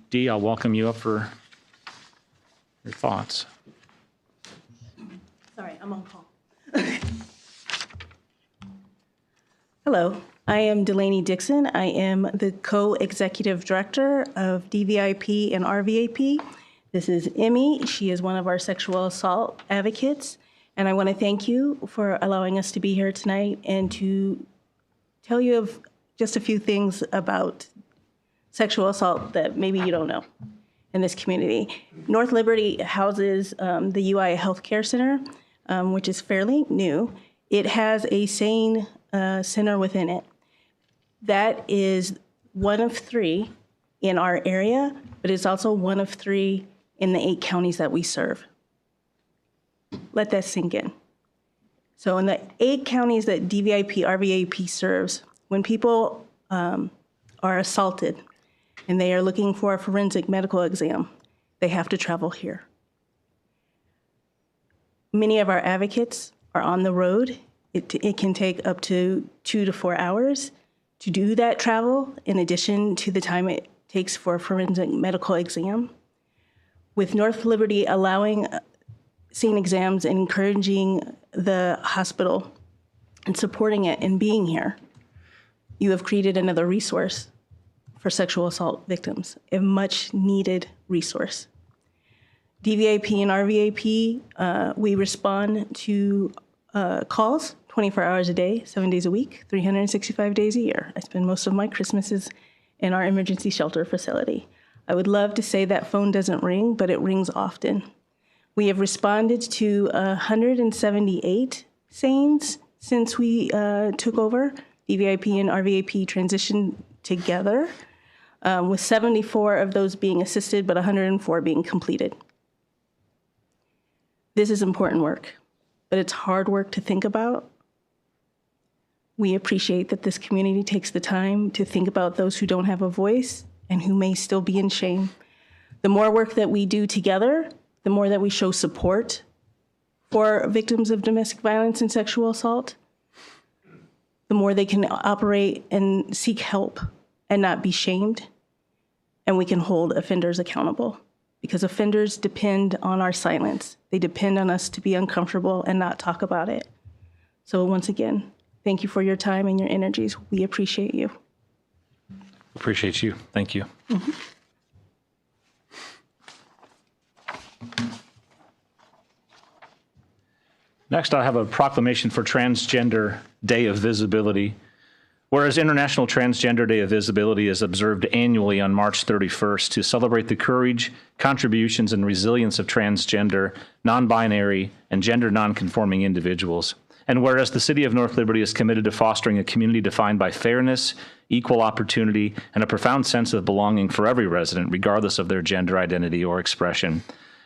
Speaker 3: Dee, I'll welcome you up for your thoughts.
Speaker 11: Sorry, I'm on call. Hello, I am Delaney Dixon. I am the co-executive director of DVIP and RVAP. This is Emmy. She is one of our sexual assault advocates. And I want to thank you for allowing us to be here tonight and to tell you of just a few things about sexual assault that maybe you don't know in this community. North Liberty houses the UI Healthcare Center, which is fairly new. It has a SANE center within it. That is one of 3 in our area, but it's also one of 3 in the 8 counties that we serve. Let that sink in. So in the 8 counties that DVIP, RVAP serves, when people are assaulted and they are looking for a forensic medical exam, they have to travel here. Many of our advocates are on the road. It can take up to 2 to 4 hours to do that travel, in addition to the time it takes for a forensic medical exam. With North Liberty allowing seeing exams and encouraging the hospital and supporting it and being here, you have created another resource for sexual assault victims, a much needed resource. DVIP and RVAP, we respond to calls 24 hours a day, 7 days a week, 365 days a year. I spend most of my Christmases in our emergency shelter facility. I would love to say that phone doesn't ring, but it rings often. We have responded to 178 SANEs since we took over. DVIP and RVAP transitioned together, with 74 of those being assisted, but 104 being completed. This is important work, but it's hard work to think about. We appreciate that this community takes the time to think about those who don't have a voice and who may still be in shame. The more work that we do together, the more that we show support for victims of domestic violence and sexual assault, the more they can operate and seek help and not be shamed, and we can hold offenders accountable, because offenders depend on our silence. They depend on us to be uncomfortable and not talk about it. So once again, thank you for your time and your energies. We appreciate you.
Speaker 3: Appreciate you. Thank you.
Speaker 11: Mm-hmm.
Speaker 3: Next, I have a proclamation for Transgender Day of Visibility. Whereas International Transgender Day of Visibility is observed annually on March 31st to celebrate the courage, contributions, and resilience of transgender, non-binary, and gender non-conforming individuals. And whereas the City of North Liberty is committed to fostering a community defined by fairness, equal opportunity, and a profound sense of belonging for every resident, regardless of their gender identity or expression.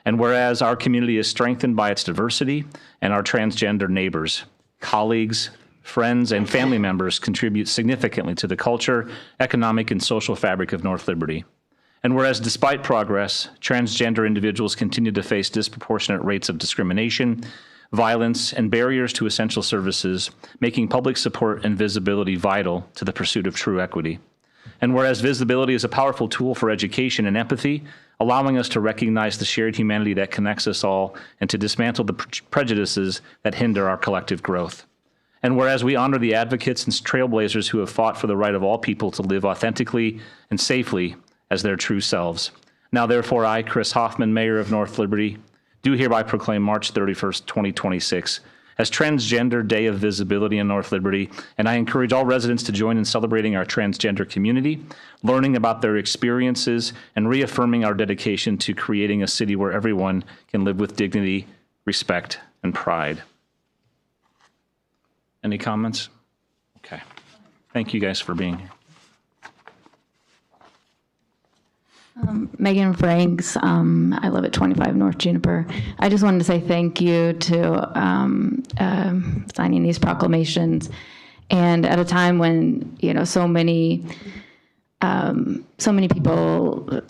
Speaker 3: And whereas our community is strengthened by its diversity, and our transgender neighbors, colleagues, friends, and family members contribute significantly to the culture, economic, and social fabric of North Liberty. And whereas despite progress, transgender individuals continue to face disproportionate rates of discrimination, violence, and barriers to essential services, making public support and visibility vital to the pursuit of true equity. And whereas visibility is a powerful tool for education and empathy, allowing us to recognize the shared humanity that connects us all and to dismantle the prejudices that hinder our collective growth. And whereas we honor the advocates and trailblazers who have fought for the right of all people to live authentically and safely as their true selves. Now, therefore, I, Chris Hoffman, Mayor of North Liberty, do hereby proclaim March 31st, 2026 as Transgender Day of Visibility in North Liberty, and I encourage all residents to join in celebrating our transgender community, learning about their experiences, and reaffirming our dedication to creating a city where everyone can live with dignity, respect, and pride. Any comments? Okay. Thank you guys for being here.
Speaker 12: Megan Franks, I live at 25 North Juniper. I just wanted to say thank you to signing these proclamations, and at a time when so many people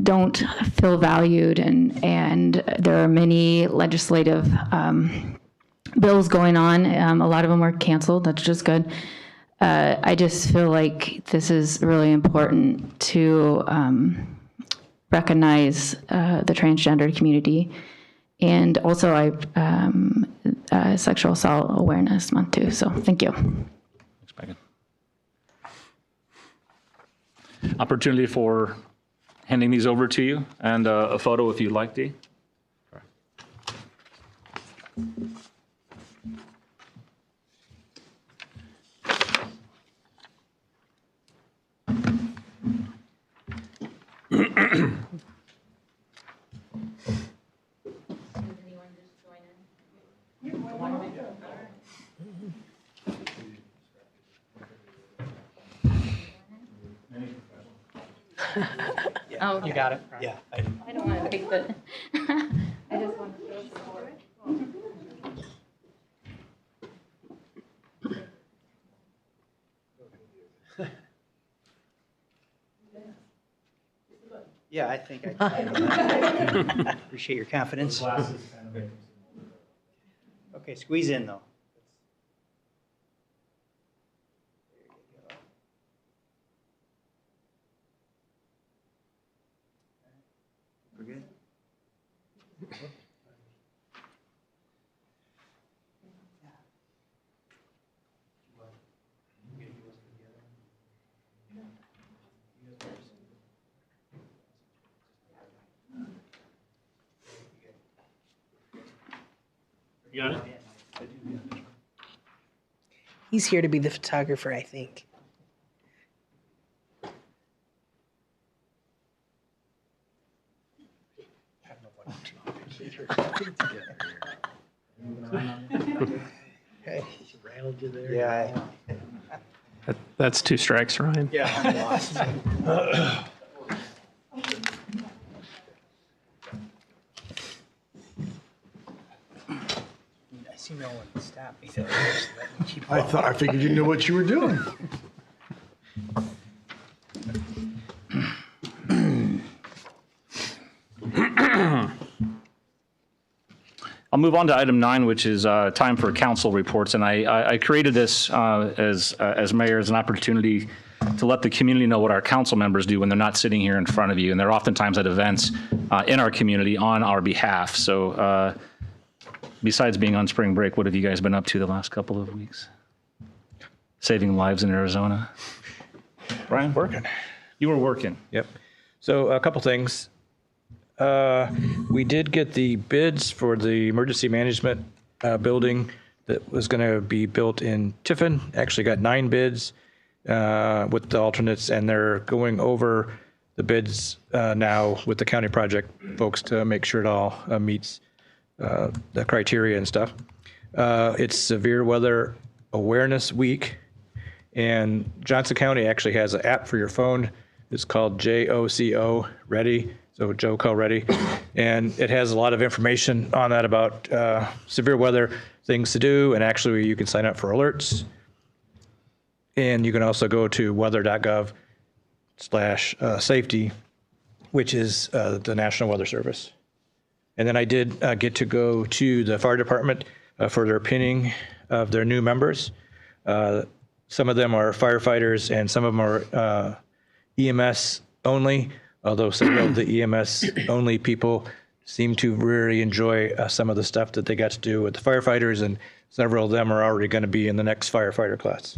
Speaker 12: don't feel valued, and there are many legislative bills going on. A lot of them were canceled. That's just good. I just feel like this is really important to recognize the transgender community, and also Sexual Assault Awareness Month too. So thank you.
Speaker 3: Thanks, Megan. Opportunity for handing these over to you, and a photo if you'd like, Dee.
Speaker 12: Oh,
Speaker 4: You got it? Yeah.
Speaker 12: I don't want to take the. I just want to feel support.
Speaker 4: Yeah, I think I can. Appreciate your confidence. Okay, squeeze in though. We're good.
Speaker 1: You got it?
Speaker 2: He's here to be the photographer, I think.
Speaker 4: Yeah.
Speaker 1: That's 2 strikes, Ryan.
Speaker 4: I see no one stop me. So just let me keep
Speaker 13: I figured you knew what you were doing.
Speaker 3: I'll move on to item 9, which is time for council reports. And I created this as mayor as an opportunity to let the community know what our council members do when they're not sitting here in front of you. And they're oftentimes at events in our community on our behalf. So besides being on spring break, what have you guys been up to the last couple of weeks? Saving lives in Arizona. Brian?
Speaker 5: Working.
Speaker 3: You were working.
Speaker 5: Yep. So a couple things. We did get the bids for the emergency management building that was going to be built in Tiffin. Actually got 9 bids with the alternates, and they're going over the bids now with the county project folks to make sure it all meets the criteria and stuff. It's Severe Weather Awareness Week, and Johnson County actually has an app for your phone. It's called JOCO Ready. So Joe Call Ready, and it has a lot of information on that about severe weather things to do, and actually you can sign up for alerts, and you can also go to weather.gov/safety, which is the National Weather Service. And then I did get to go to the fire department for their pinning of their new members. Some of them are firefighters, and some of them are EMS only. Although several of the EMS only people seem to really enjoy some of the stuff that they got to do with the firefighters, and several of them are already going to be in the next firefighter class.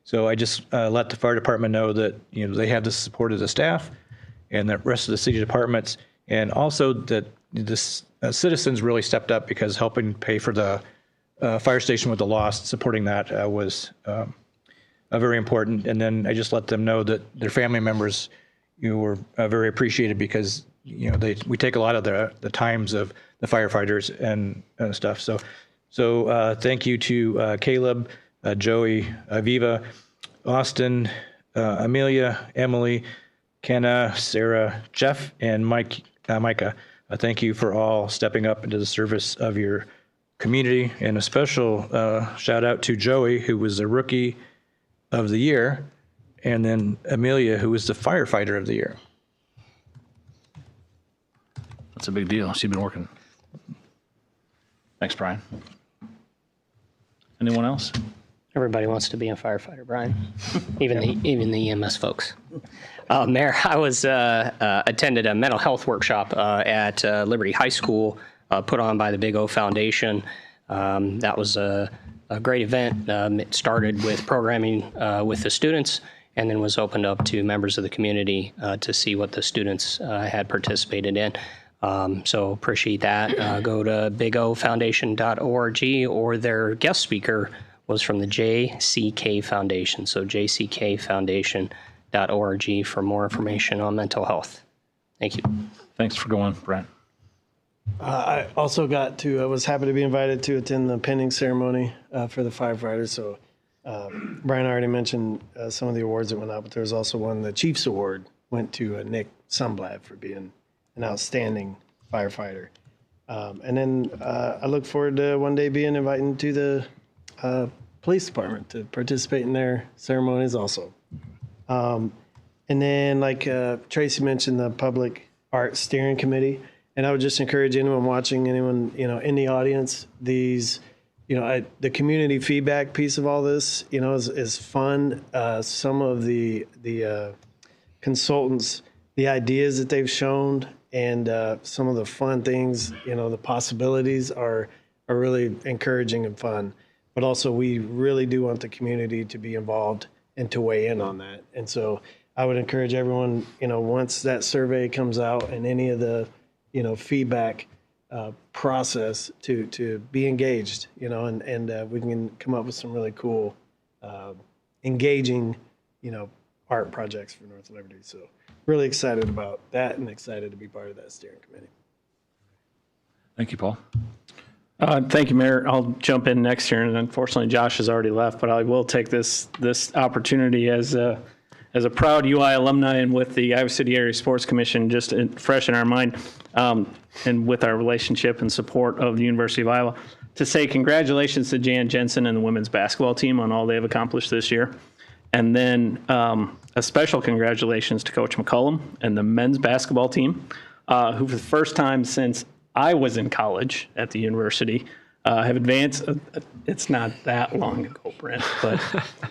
Speaker 5: So I just let the fire department know that they have the support of the staff and the rest of the city departments, and also that the citizens really stepped up because helping pay for the fire station with the loss, supporting that was very important. And then I just let them know that their family members were very appreciated because we take a lot of the times of the firefighters and stuff. So thank you to Caleb, Joey, Aviva, Austin, Amelia, Emily, Kenna, Sarah, Jeff, and Micah. Thank you for all stepping up into the service of your community, and a special shout out to Joey, who was the Rookie of the Year, and then Amelia, who was the Firefighter of the Year.
Speaker 3: That's a big deal. She's been working. Thanks, Brian. Anyone else?
Speaker 1: Everybody wants to be a firefighter, Brian. Even the EMS folks. Mayor, I was attended a mental health workshop at Liberty High School put on by the Big O Foundation. That was a great event. It started with programming with the students, and then was opened up to members of the community to see what the students had participated in. So appreciate that. Go to bigofoundation.org, or their guest speaker was from the JCK Foundation. So jckfoundation.org for more information on mental health. Thank you.
Speaker 3: Thanks for going, Brent.
Speaker 14: I also was happy to be invited to attend the pinning ceremony for the firefighters. So Brian already mentioned some of the awards that went out, but there was also one, the Chiefs Award went to Nick Sunblad for being an outstanding firefighter. And then I look forward to one day being invited to the police department to participate in their ceremonies also. And then, like Tracy mentioned, the Public Art Steering Committee. And I would just encourage anyone watching, anyone in the audience, these the community feedback piece of all this, is fun. Some of the consultants, the ideas that they've shown, and some of the fun things, the possibilities are really encouraging and fun. But also, we really do want the community to be involved and to weigh in on that. And so, I would encourage everyone, once that survey comes out and any of the, feedback process, to be engaged, and we can come up with some really cool, engaging, art projects for North Liberty. So, really excited about that and excited to be part of that steering committee.
Speaker 3: Thank you, Paul.
Speaker 10: Thank you, Mayor. I'll jump in next year, and unfortunately, Josh has already left, but I will take this opportunity as a proud UI alumni and with the Iowa City Area Sports Commission, just fresh in our mind, and with our relationship and support of the University of Iowa, to say congratulations to Jan Jensen and the women's basketball team on all they have accomplished this year. And then a special congratulations to Coach McCullum and the men's basketball team, who for the first time since I was in college at the university have advanced. It's not that long ago, Brent, but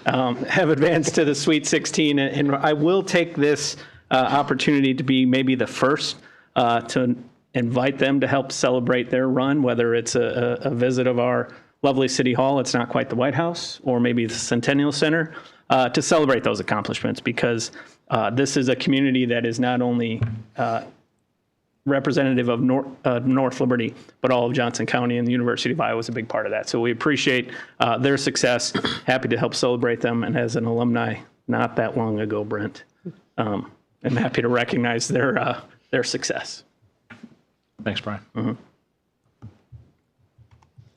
Speaker 10: have advanced to the Sweet 16. And I will take this opportunity to be maybe the first to invite them to help celebrate their run, whether it's a visit of our lovely City Hall, it's not quite the White House, or maybe the Centennial Center, to celebrate those accomplishments, because this is a community that is not only representative of North Liberty, but all of Johnson County, and the University of Iowa is a big part of that. So we appreciate their success, happy to help celebrate them, and as an alumni not that long ago, Brent, I'm happy to recognize their success.
Speaker 3: Thanks, Brian.
Speaker 10: Mm-hmm.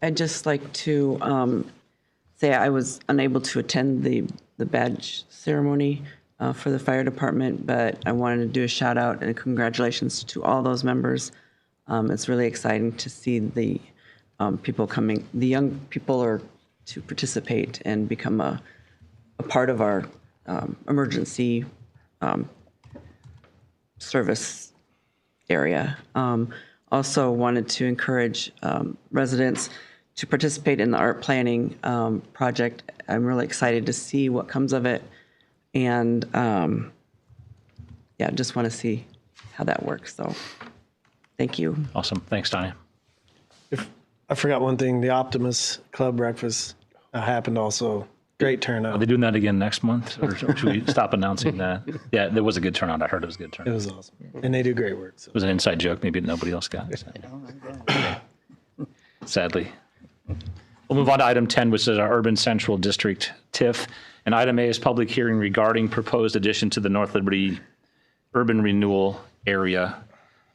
Speaker 15: I'd just like to say I was unable to attend the badge ceremony for the fire department, but I wanted to do a shout out and congratulations to all those members. It's really exciting to see the people coming, the young people are to participate and become a part of our emergency service area. Also wanted to encourage residents to participate in the art planning project. I'm really excited to see what comes of it. And yeah, just want to see how that works. So thank you.
Speaker 3: Awesome. Thanks, Tanya.
Speaker 14: I forgot one thing. The Optimus Club breakfast happened also. Great turnout.
Speaker 3: Are they doing that again next month? Or should we stop announcing that? Yeah, there was a good turnout. I heard it was a good turnout.
Speaker 14: It was awesome. And they do great work. So.
Speaker 3: It was an inside joke. Maybe nobody else got it. Sadly. We'll move on to item 10, which is our Urban Central District TIF. And item A is public hearing regarding proposed addition to the North Liberty Urban Renewal Area.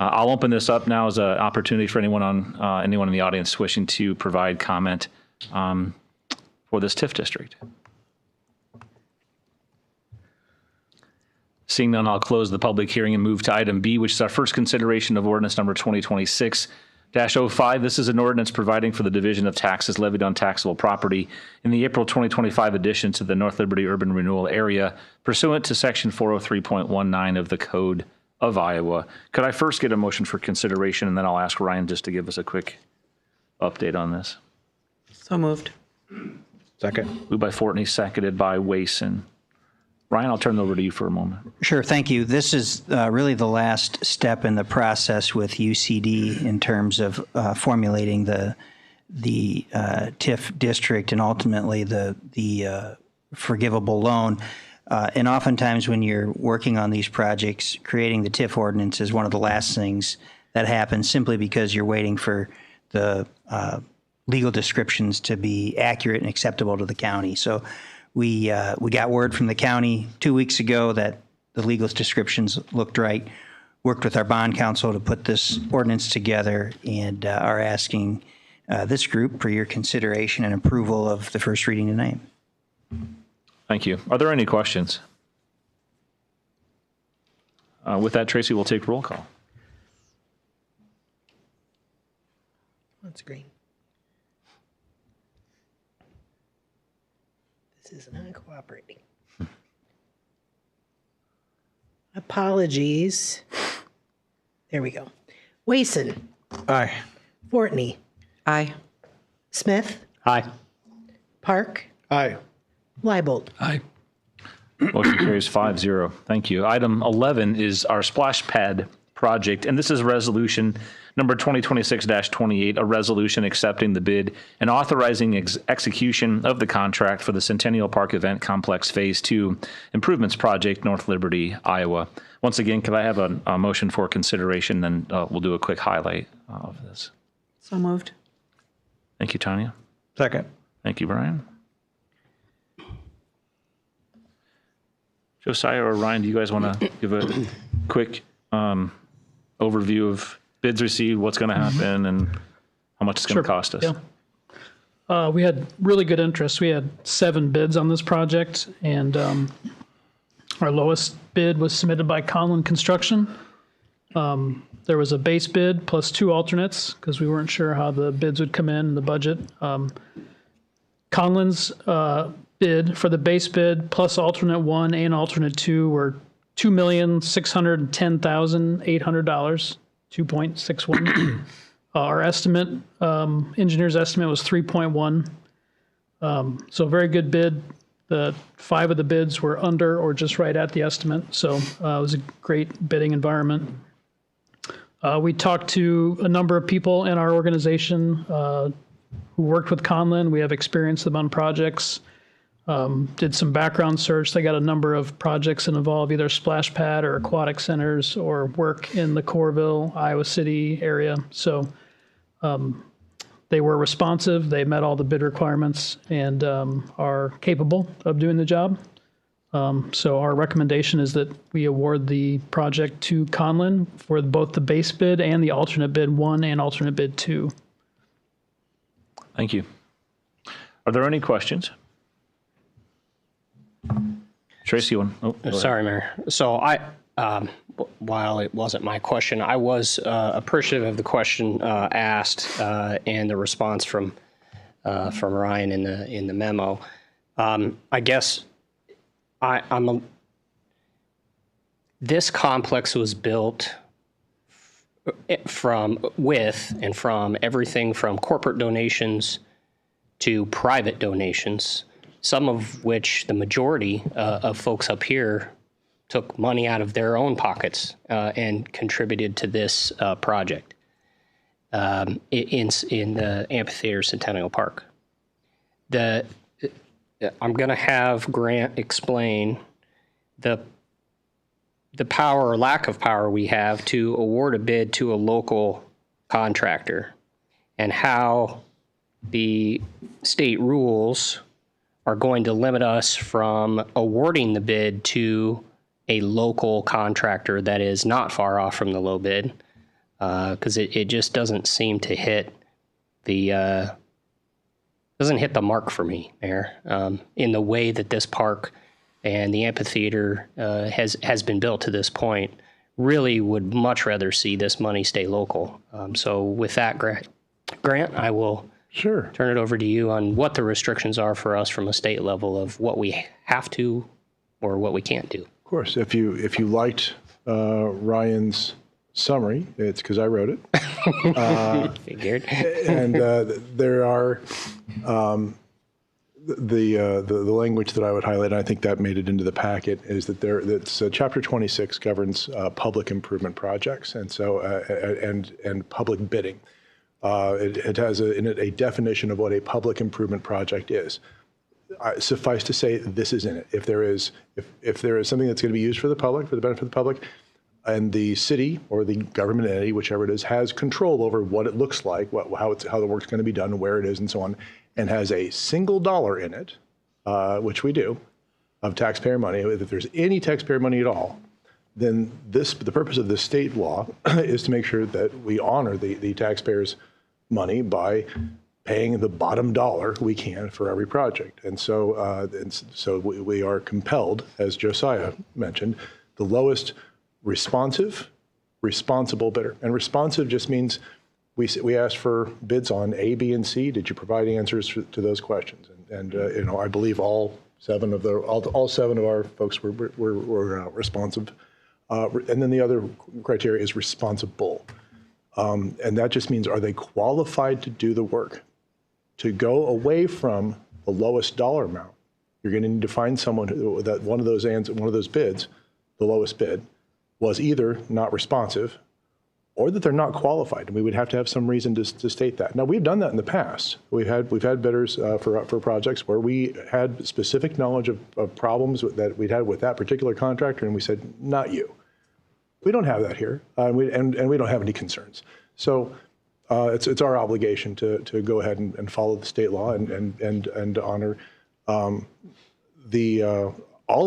Speaker 3: I'll open this up now as an opportunity for anyone in the audience wishing to provide comment for this TIF district. Seeing none, I'll close the public hearing and move to item B, which is our first consideration of ordinance number 2026-05. This is an ordinance providing for the division of taxes levied on taxable property in the April 2025 addition to the North Liberty Urban Renewal Area pursuant to section 403.19 of the Code of Iowa. Could I first get a motion for consideration, and then I'll ask Ryan just to give us a quick update on this.
Speaker 15: So moved.
Speaker 5: Second.
Speaker 3: Moved by Fortney, seconded by Wason. Ryan, I'll turn it over to you for a moment.
Speaker 4: Sure, thank you. This is really the last step in the process with UCD in terms of formulating the TIF district and ultimately the forgivable loan. And oftentimes when you're working on these projects, creating the TIF ordinance is one of the last things that happens simply because you're waiting for the legal descriptions to be accurate and acceptable to the county. So we got word from the county 2 weeks ago that the legal descriptions looked right, worked with our bond counsel to put this ordinance together, and are asking this group for your consideration and approval of the first reading tonight.
Speaker 3: Thank you. Are there any questions? With that, Tracy, we'll take roll call.
Speaker 2: That's great. This is not cooperating. Apologies. There we go. Wason.
Speaker 5: Aye.
Speaker 2: Fortney.
Speaker 15: Aye.
Speaker 2: Smith.
Speaker 1: Aye.
Speaker 2: Park,
Speaker 14: Aye.
Speaker 2: Leibold.
Speaker 3: Aye. Motion carries 5-0. Thank you. Item 11 is our splash pad project, and this is resolution number 2026-28, a resolution accepting the bid and authorizing execution of the contract for the Centennial Park Event Complex Phase 2 Improvements Project, North Liberty, Iowa. Once again, could I have a motion for consideration, then we'll do a quick highlight of this.
Speaker 15: So moved.
Speaker 3: Thank you, Tanya.
Speaker 5: Second.
Speaker 3: Thank you, Brian. Josiah or Ryan, do you guys want to give a quick overview of bids received, what's going to happen, and how much it's going to cost us?
Speaker 10: Yeah. We had really good interest. We had 7 bids on this project, and our lowest bid was submitted by Conlin Construction. There was a base bid plus 2 alternates because we weren't sure how the bids would come in the budget. Conlin's bid for the base bid plus alternate 1 and alternate 2 were $2,610,800, 2.61. Our estimate, engineer's estimate was 3.1. So very good bid. The 5 of the bids were under or just right at the estimate. So it was a great bidding environment. We talked to a number of people in our organization who worked with Conlin. We have experience with them on projects. Did some background search. They got a number of projects that involve either splash pad or aquatic centers or work in the Coralville, Iowa City area. So they were responsive. They met all the bid requirements and are capable of doing the job. So our recommendation is that we award the project to Conlin for both the base bid and the alternate bid 1 and alternate bid 2.
Speaker 3: Thank you. Are there any questions? Tracy, you want?
Speaker 1: Sorry, Mayor. So while it wasn't my question, I was appreciative of the question asked and the response from Ryan in the memo. I guess this complex was built from everything from corporate donations to private donations, some of which the majority of folks up here took money out of their own pockets and contributed to this project in the amphitheater Centennial Park. I'm going to have Grant explain the power or lack of power we have to award a bid to a local contractor and how the state rules are going to limit us from awarding the bid to a local contractor that is not far off from the low bid, because it just doesn't seem to hit the mark for me, Mayor, in the way that this park and the amphitheater has been built to this point. Really would much rather see this money stay local. So with that, Grant, I will turn it over to you on what the restrictions are for us from a state level of what we have to or what we can't do.
Speaker 13: Of course, if you liked Ryan's summary, it's because I wrote it.
Speaker 1: Figured.
Speaker 13: And there are the language that I would highlight, and I think that made it into the packet, is that Chapter 26 governs public improvement projects, and so and public bidding. It has in it a definition of what a public improvement project is. Suffice to say, this is in it. If there is something that's going to be used for the public, for the benefit of the public, and the city or the government entity, whichever it is, has control over what it looks like, how the work's going to be done, where it is, and so on, and has a single dollar in it, which we do, of taxpayer money, if there's any taxpayer money at all, then the purpose of this state law is to make sure that we honor the taxpayers' money by paying the bottom dollar we can for every project. And so we are compelled, as Josiah mentioned, the lowest responsible bidder. And responsive just means we asked for bids on A, B, and C. Did you provide answers to those questions? And I believe all seven of our folks were responsive. And then the other criteria is responsible. And that just means, are they qualified to do the work? to go away from the lowest dollar amount, you're going to need to find someone that one of those bids, the lowest bid, was either not responsive or that they're not qualified. And we would have to have some reason to state that. Now, we've done that in the past. We've had bidders for projects where we had specific knowledge of problems that we'd had with that particular contractor, and we said, not you. We don't have that here, and we don't have any concerns. So it's our obligation to go ahead and follow the state law and honor all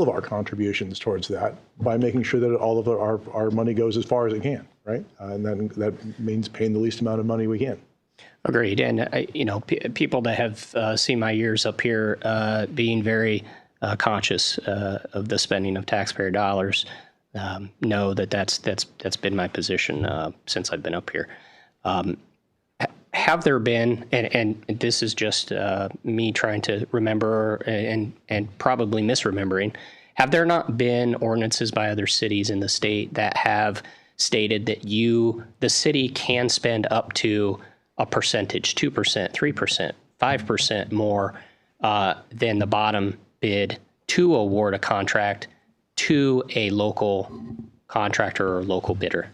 Speaker 13: of our contributions towards that by making sure that all of our money goes as far as it can, right? And then that means paying the least amount of money we can.
Speaker 1: Agreed. And, people that have seen my years up here being very conscious of the spending of taxpayer dollars know that that's been my position since I've been up here. Have there been, and this is just me trying to remember and probably misremembering, have there not been ordinances by other cities in the state that have stated that the city can spend up to a percentage, 2%, 3%, 5% more than the bottom bid to award a contract to a local contractor or local bidder?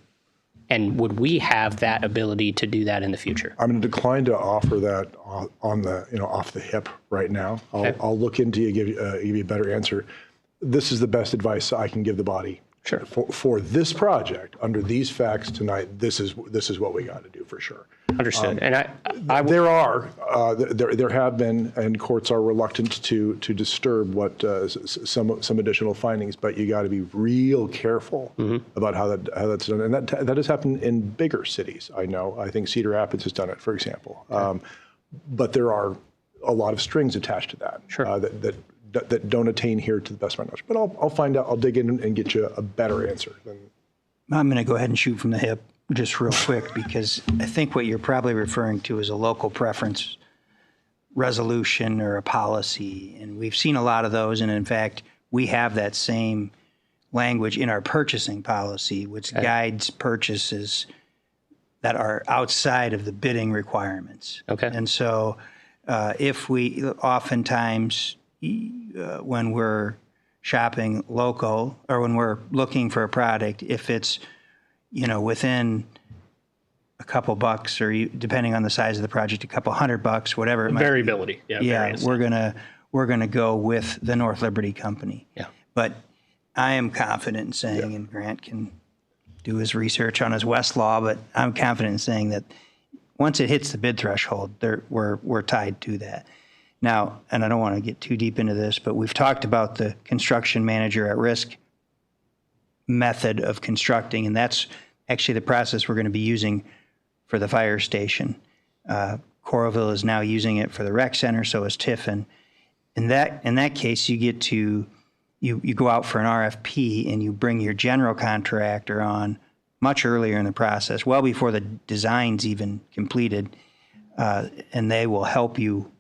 Speaker 1: And would we have that ability to do that in the future?
Speaker 13: I'm going to decline to offer that on the off the hip right now. I'll look into it, give you a better answer. This is the best advice I can give the body.
Speaker 1: Sure.
Speaker 13: For this project, under these facts tonight, this is what we got to do for sure.
Speaker 1: Understood. And
Speaker 13: there have been, and courts are reluctant to disturb what some additional findings, but you got to be real careful about how that's done, and that has happened in bigger cities. I know. I think Cedar Rapids has done it, for example. But there are a lot of strings attached to that.
Speaker 1: Sure.
Speaker 13: That don't attain here to the best of my knowledge. But I'll find out. I'll dig in and get you a better answer.
Speaker 4: I'm going to go ahead and shoot from the hip just real quick, because I think what you're probably referring to is a local preference resolution or a policy. And we've seen a lot of those. And in fact, we have that same language in our purchasing policy, which guides purchases that are outside of the bidding requirements.
Speaker 1: Okay.
Speaker 4: And so if we oftentimes, when we're shopping local or when we're looking for a product, if it's, within a couple bucks or depending on the size of the project, a couple $100, whatever it might
Speaker 1: variability.
Speaker 4: be. Yeah, we're gonna go with the North Liberty Company.
Speaker 1: Yeah.
Speaker 4: But I am confident in saying, and Grant can do his research on his Westlaw, but I'm confident in saying that once it hits the bid threshold, we're tied to that. Now, and I don't want to get too deep into this, but we've talked about the construction manager at risk method of constructing, and that's actually the process we're going to be using for the fire station. Coralville is now using it for the rec center, so is Tiffin. In that case, you go out for an RFP and you bring your general contractor on much earlier in the process, well before the design's even completed, and they will help you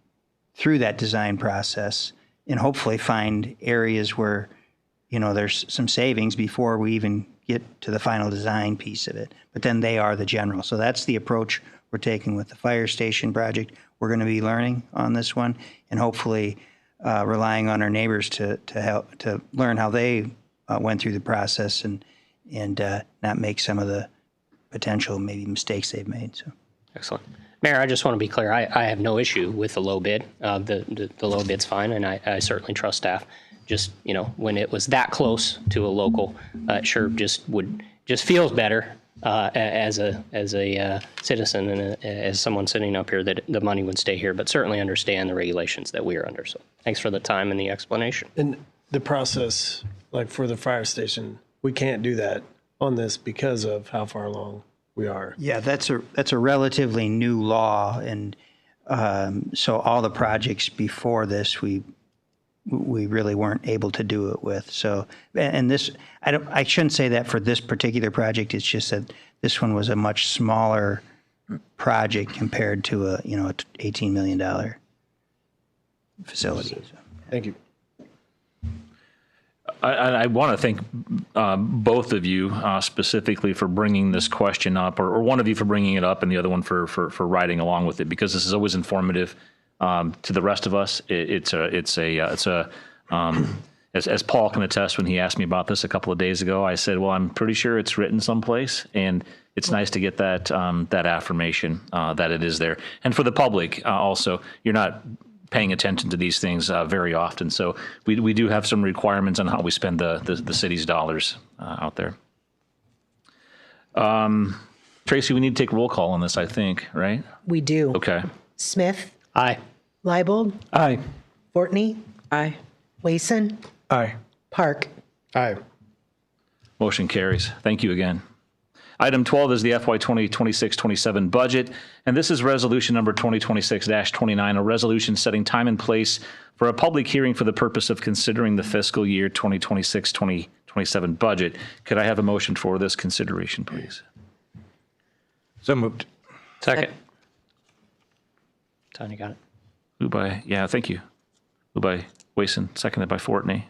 Speaker 4: through that design process and hopefully find areas where, there's some savings before we even get to the final design piece of it. But then they are the general. So that's the approach we're taking with the fire station project. We're going to be learning on this one and hopefully relying on our neighbors to help to learn how they went through the process and not make some of the potential maybe mistakes they've made. So
Speaker 1: excellent. Mayor, I just want to be clear. I have no issue with the low bid. The low bid's fine, and I certainly trust staff. Just, when it was that close to a local, it sure just feels better as a citizen and as someone sitting up here that the money would stay here, but certainly understand the regulations that we are under. So thanks for the time and the explanation.
Speaker 14: And the process, like for the fire station, we can't do that on this because of how far along we are.
Speaker 4: Yeah, that's a relatively new law, and so all the projects before this we really weren't able to do it with. So, and this, I shouldn't say that for this particular project. It's just that this one was a much smaller project compared to a $18 million facility. So.
Speaker 14: Thank you.
Speaker 3: I want to thank both of you specifically for bringing this question up, or one of you for bringing it up and the other one for riding along with it, because this is always informative. To the rest of us, as Paul can attest, when he asked me about this a couple of days ago, I said, well, I'm pretty sure it's written someplace, and it's nice to get that affirmation that it is there. And for the public also, you're not paying attention to these things very often. So we do have some requirements on how we spend the city's dollars out there. Tracy, we need to take roll call on this, I think, right?
Speaker 2: We do.
Speaker 3: Okay.
Speaker 2: Smith.
Speaker 1: Aye.
Speaker 2: Leibold.
Speaker 14: Aye.
Speaker 2: Fortney.
Speaker 15: Aye.
Speaker 2: Wason.
Speaker 5: Aye.
Speaker 2: Park.
Speaker 14: Aye.
Speaker 3: Motion carries. Thank you again. Item 12 is the FY 2026-27 budget, and this is resolution number 2026-29, a resolution setting time and place for a public hearing for the purpose of considering the fiscal year 2026-2027 budget. Could I have a motion for this consideration, please?
Speaker 5: So moved.
Speaker 1: Second. Tanya got it.
Speaker 3: Moved by, thank you. Moved by Wason, seconded by Fortney.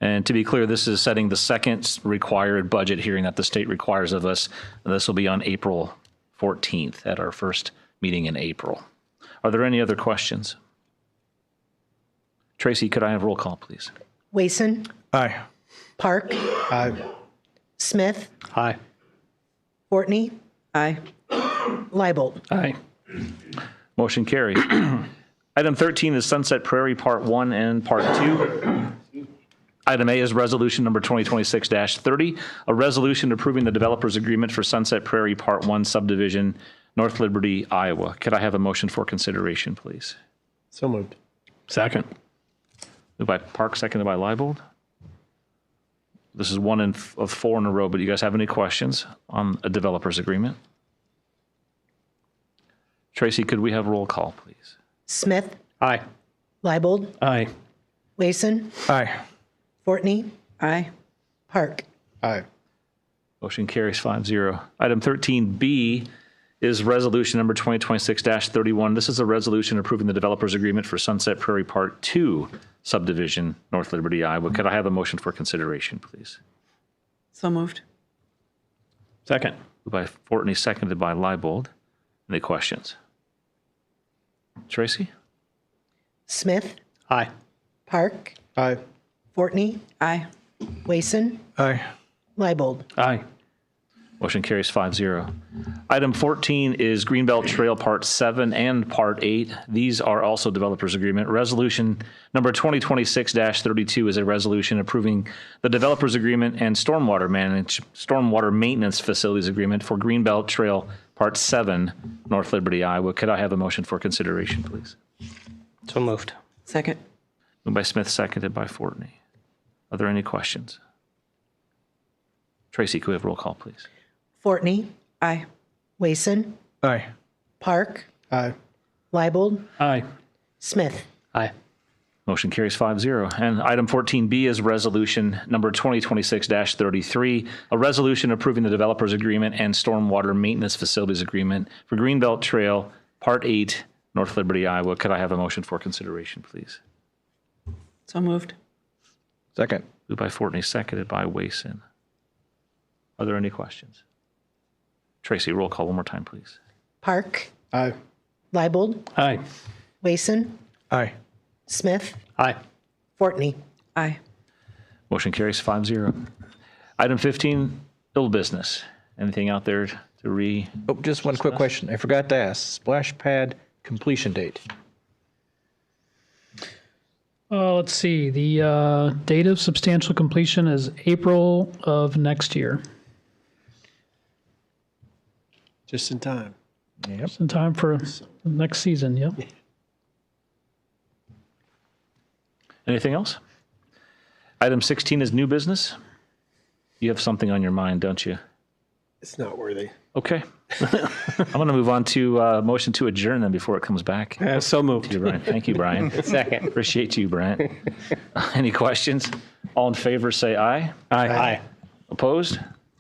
Speaker 3: And to be clear, this is setting the second required budget hearing that the state requires of us. And this will be on April 14th at our first meeting in April. Are there any other questions? Tracy, could I have roll call, please?
Speaker 2: Wason.
Speaker 5: Aye.
Speaker 2: Park.
Speaker 14: Aye.
Speaker 2: Smith.
Speaker 1: Aye.
Speaker 2: Fortney.
Speaker 15: Aye.
Speaker 2: Leibold.
Speaker 1: Aye.
Speaker 3: Motion carries. Item 13 is Sunset Prairie Part 1 and Part 2. Item A is resolution number 2026-30, a resolution approving the developer's agreement for Sunset Prairie Part 1 subdivision, North Liberty, Iowa. Could I have a motion for consideration, please?
Speaker 14: So moved.
Speaker 1: Second.
Speaker 3: Moved by Park, seconded by Leibold. This is one of four in a row, but you guys have any questions on a developer's agreement? Tracy, could we have roll call, please?
Speaker 2: Smith.
Speaker 1: Aye.
Speaker 2: Leibold.
Speaker 1: Aye.
Speaker 2: Wason.
Speaker 5: Aye.
Speaker 2: Fortney.
Speaker 15: Aye.
Speaker 2: Park.
Speaker 14: Aye.
Speaker 3: Motion carries 5-0. Item 13B is resolution number 2026-31. This is a resolution approving the developer's agreement for Sunset Prairie Part 2 subdivision, North Liberty, Iowa. Could I have a motion for consideration, please?
Speaker 15: So moved.
Speaker 1: Second.
Speaker 3: Moved by Fortney, seconded by Leibold. Any questions? Tracy?
Speaker 2: Smith.
Speaker 1: Aye.
Speaker 2: Park.
Speaker 14: Aye.
Speaker 2: Fortney.
Speaker 15: Aye.
Speaker 2: Wason.
Speaker 5: Aye.
Speaker 2: Leibold.
Speaker 1: Aye.
Speaker 3: Motion carries 5-0. Item 14 is Greenbelt Trail Part 7 and Part 8. These are also developers agreement. Resolution number 2026-32 is a resolution approving the developers agreement and stormwater maintenance facilities agreement for Greenbelt Trail Part 7, North Liberty, Iowa. Could I have a motion for consideration, please?
Speaker 1: So moved.
Speaker 15: Second.
Speaker 3: Moved by Smith, seconded by Fortney. Are there any questions? Tracy, could we have roll call, please?
Speaker 2: Fortney.
Speaker 15: Aye.
Speaker 2: Wason.
Speaker 5: Aye.
Speaker 2: Park.
Speaker 14: Aye.
Speaker 2: Leibold.
Speaker 1: Aye.
Speaker 2: Smith.
Speaker 1: Aye.
Speaker 3: Motion carries 5-0. And item 14B is resolution number 2026-33, a resolution approving the developer's agreement and stormwater maintenance facilities agreement for Greenbelt Trail, Part 8, North Liberty, Iowa. Could I have a motion for consideration, please?
Speaker 15: So moved.
Speaker 5: Second.
Speaker 3: Moved by Fortney, seconded by Wason. Are there any questions? Tracy, roll call one more time, please.
Speaker 2: Park.
Speaker 14: Aye.
Speaker 2: Leibold.
Speaker 1: Aye.
Speaker 2: Wason.
Speaker 5: Aye.
Speaker 2: Smith.
Speaker 1: Aye.
Speaker 2: Fortney.
Speaker 15: Aye.
Speaker 3: Motion carries 5-0. Item 15, old business. Anything out there to
Speaker 5: Oh, just one quick question. I forgot to ask. Splash pad completion date.
Speaker 10: Let's see. The date of substantial completion is April of next year.
Speaker 14: Just in time.
Speaker 5: Yep.
Speaker 10: Just in time for the next season, yep.
Speaker 3: Anything else? Item 16 is new business. You have something on your mind, don't you?
Speaker 14: It's not worthy.
Speaker 3: Okay. I'm going to move on to motion to adjourn then before it comes back.
Speaker 1: So moved.
Speaker 3: You, Brian. Thank you, Brian.
Speaker 1: Second.
Speaker 3: Appreciate you, Brent. Any questions? All in favor say aye.
Speaker 1: Aye.
Speaker 3: Opposed?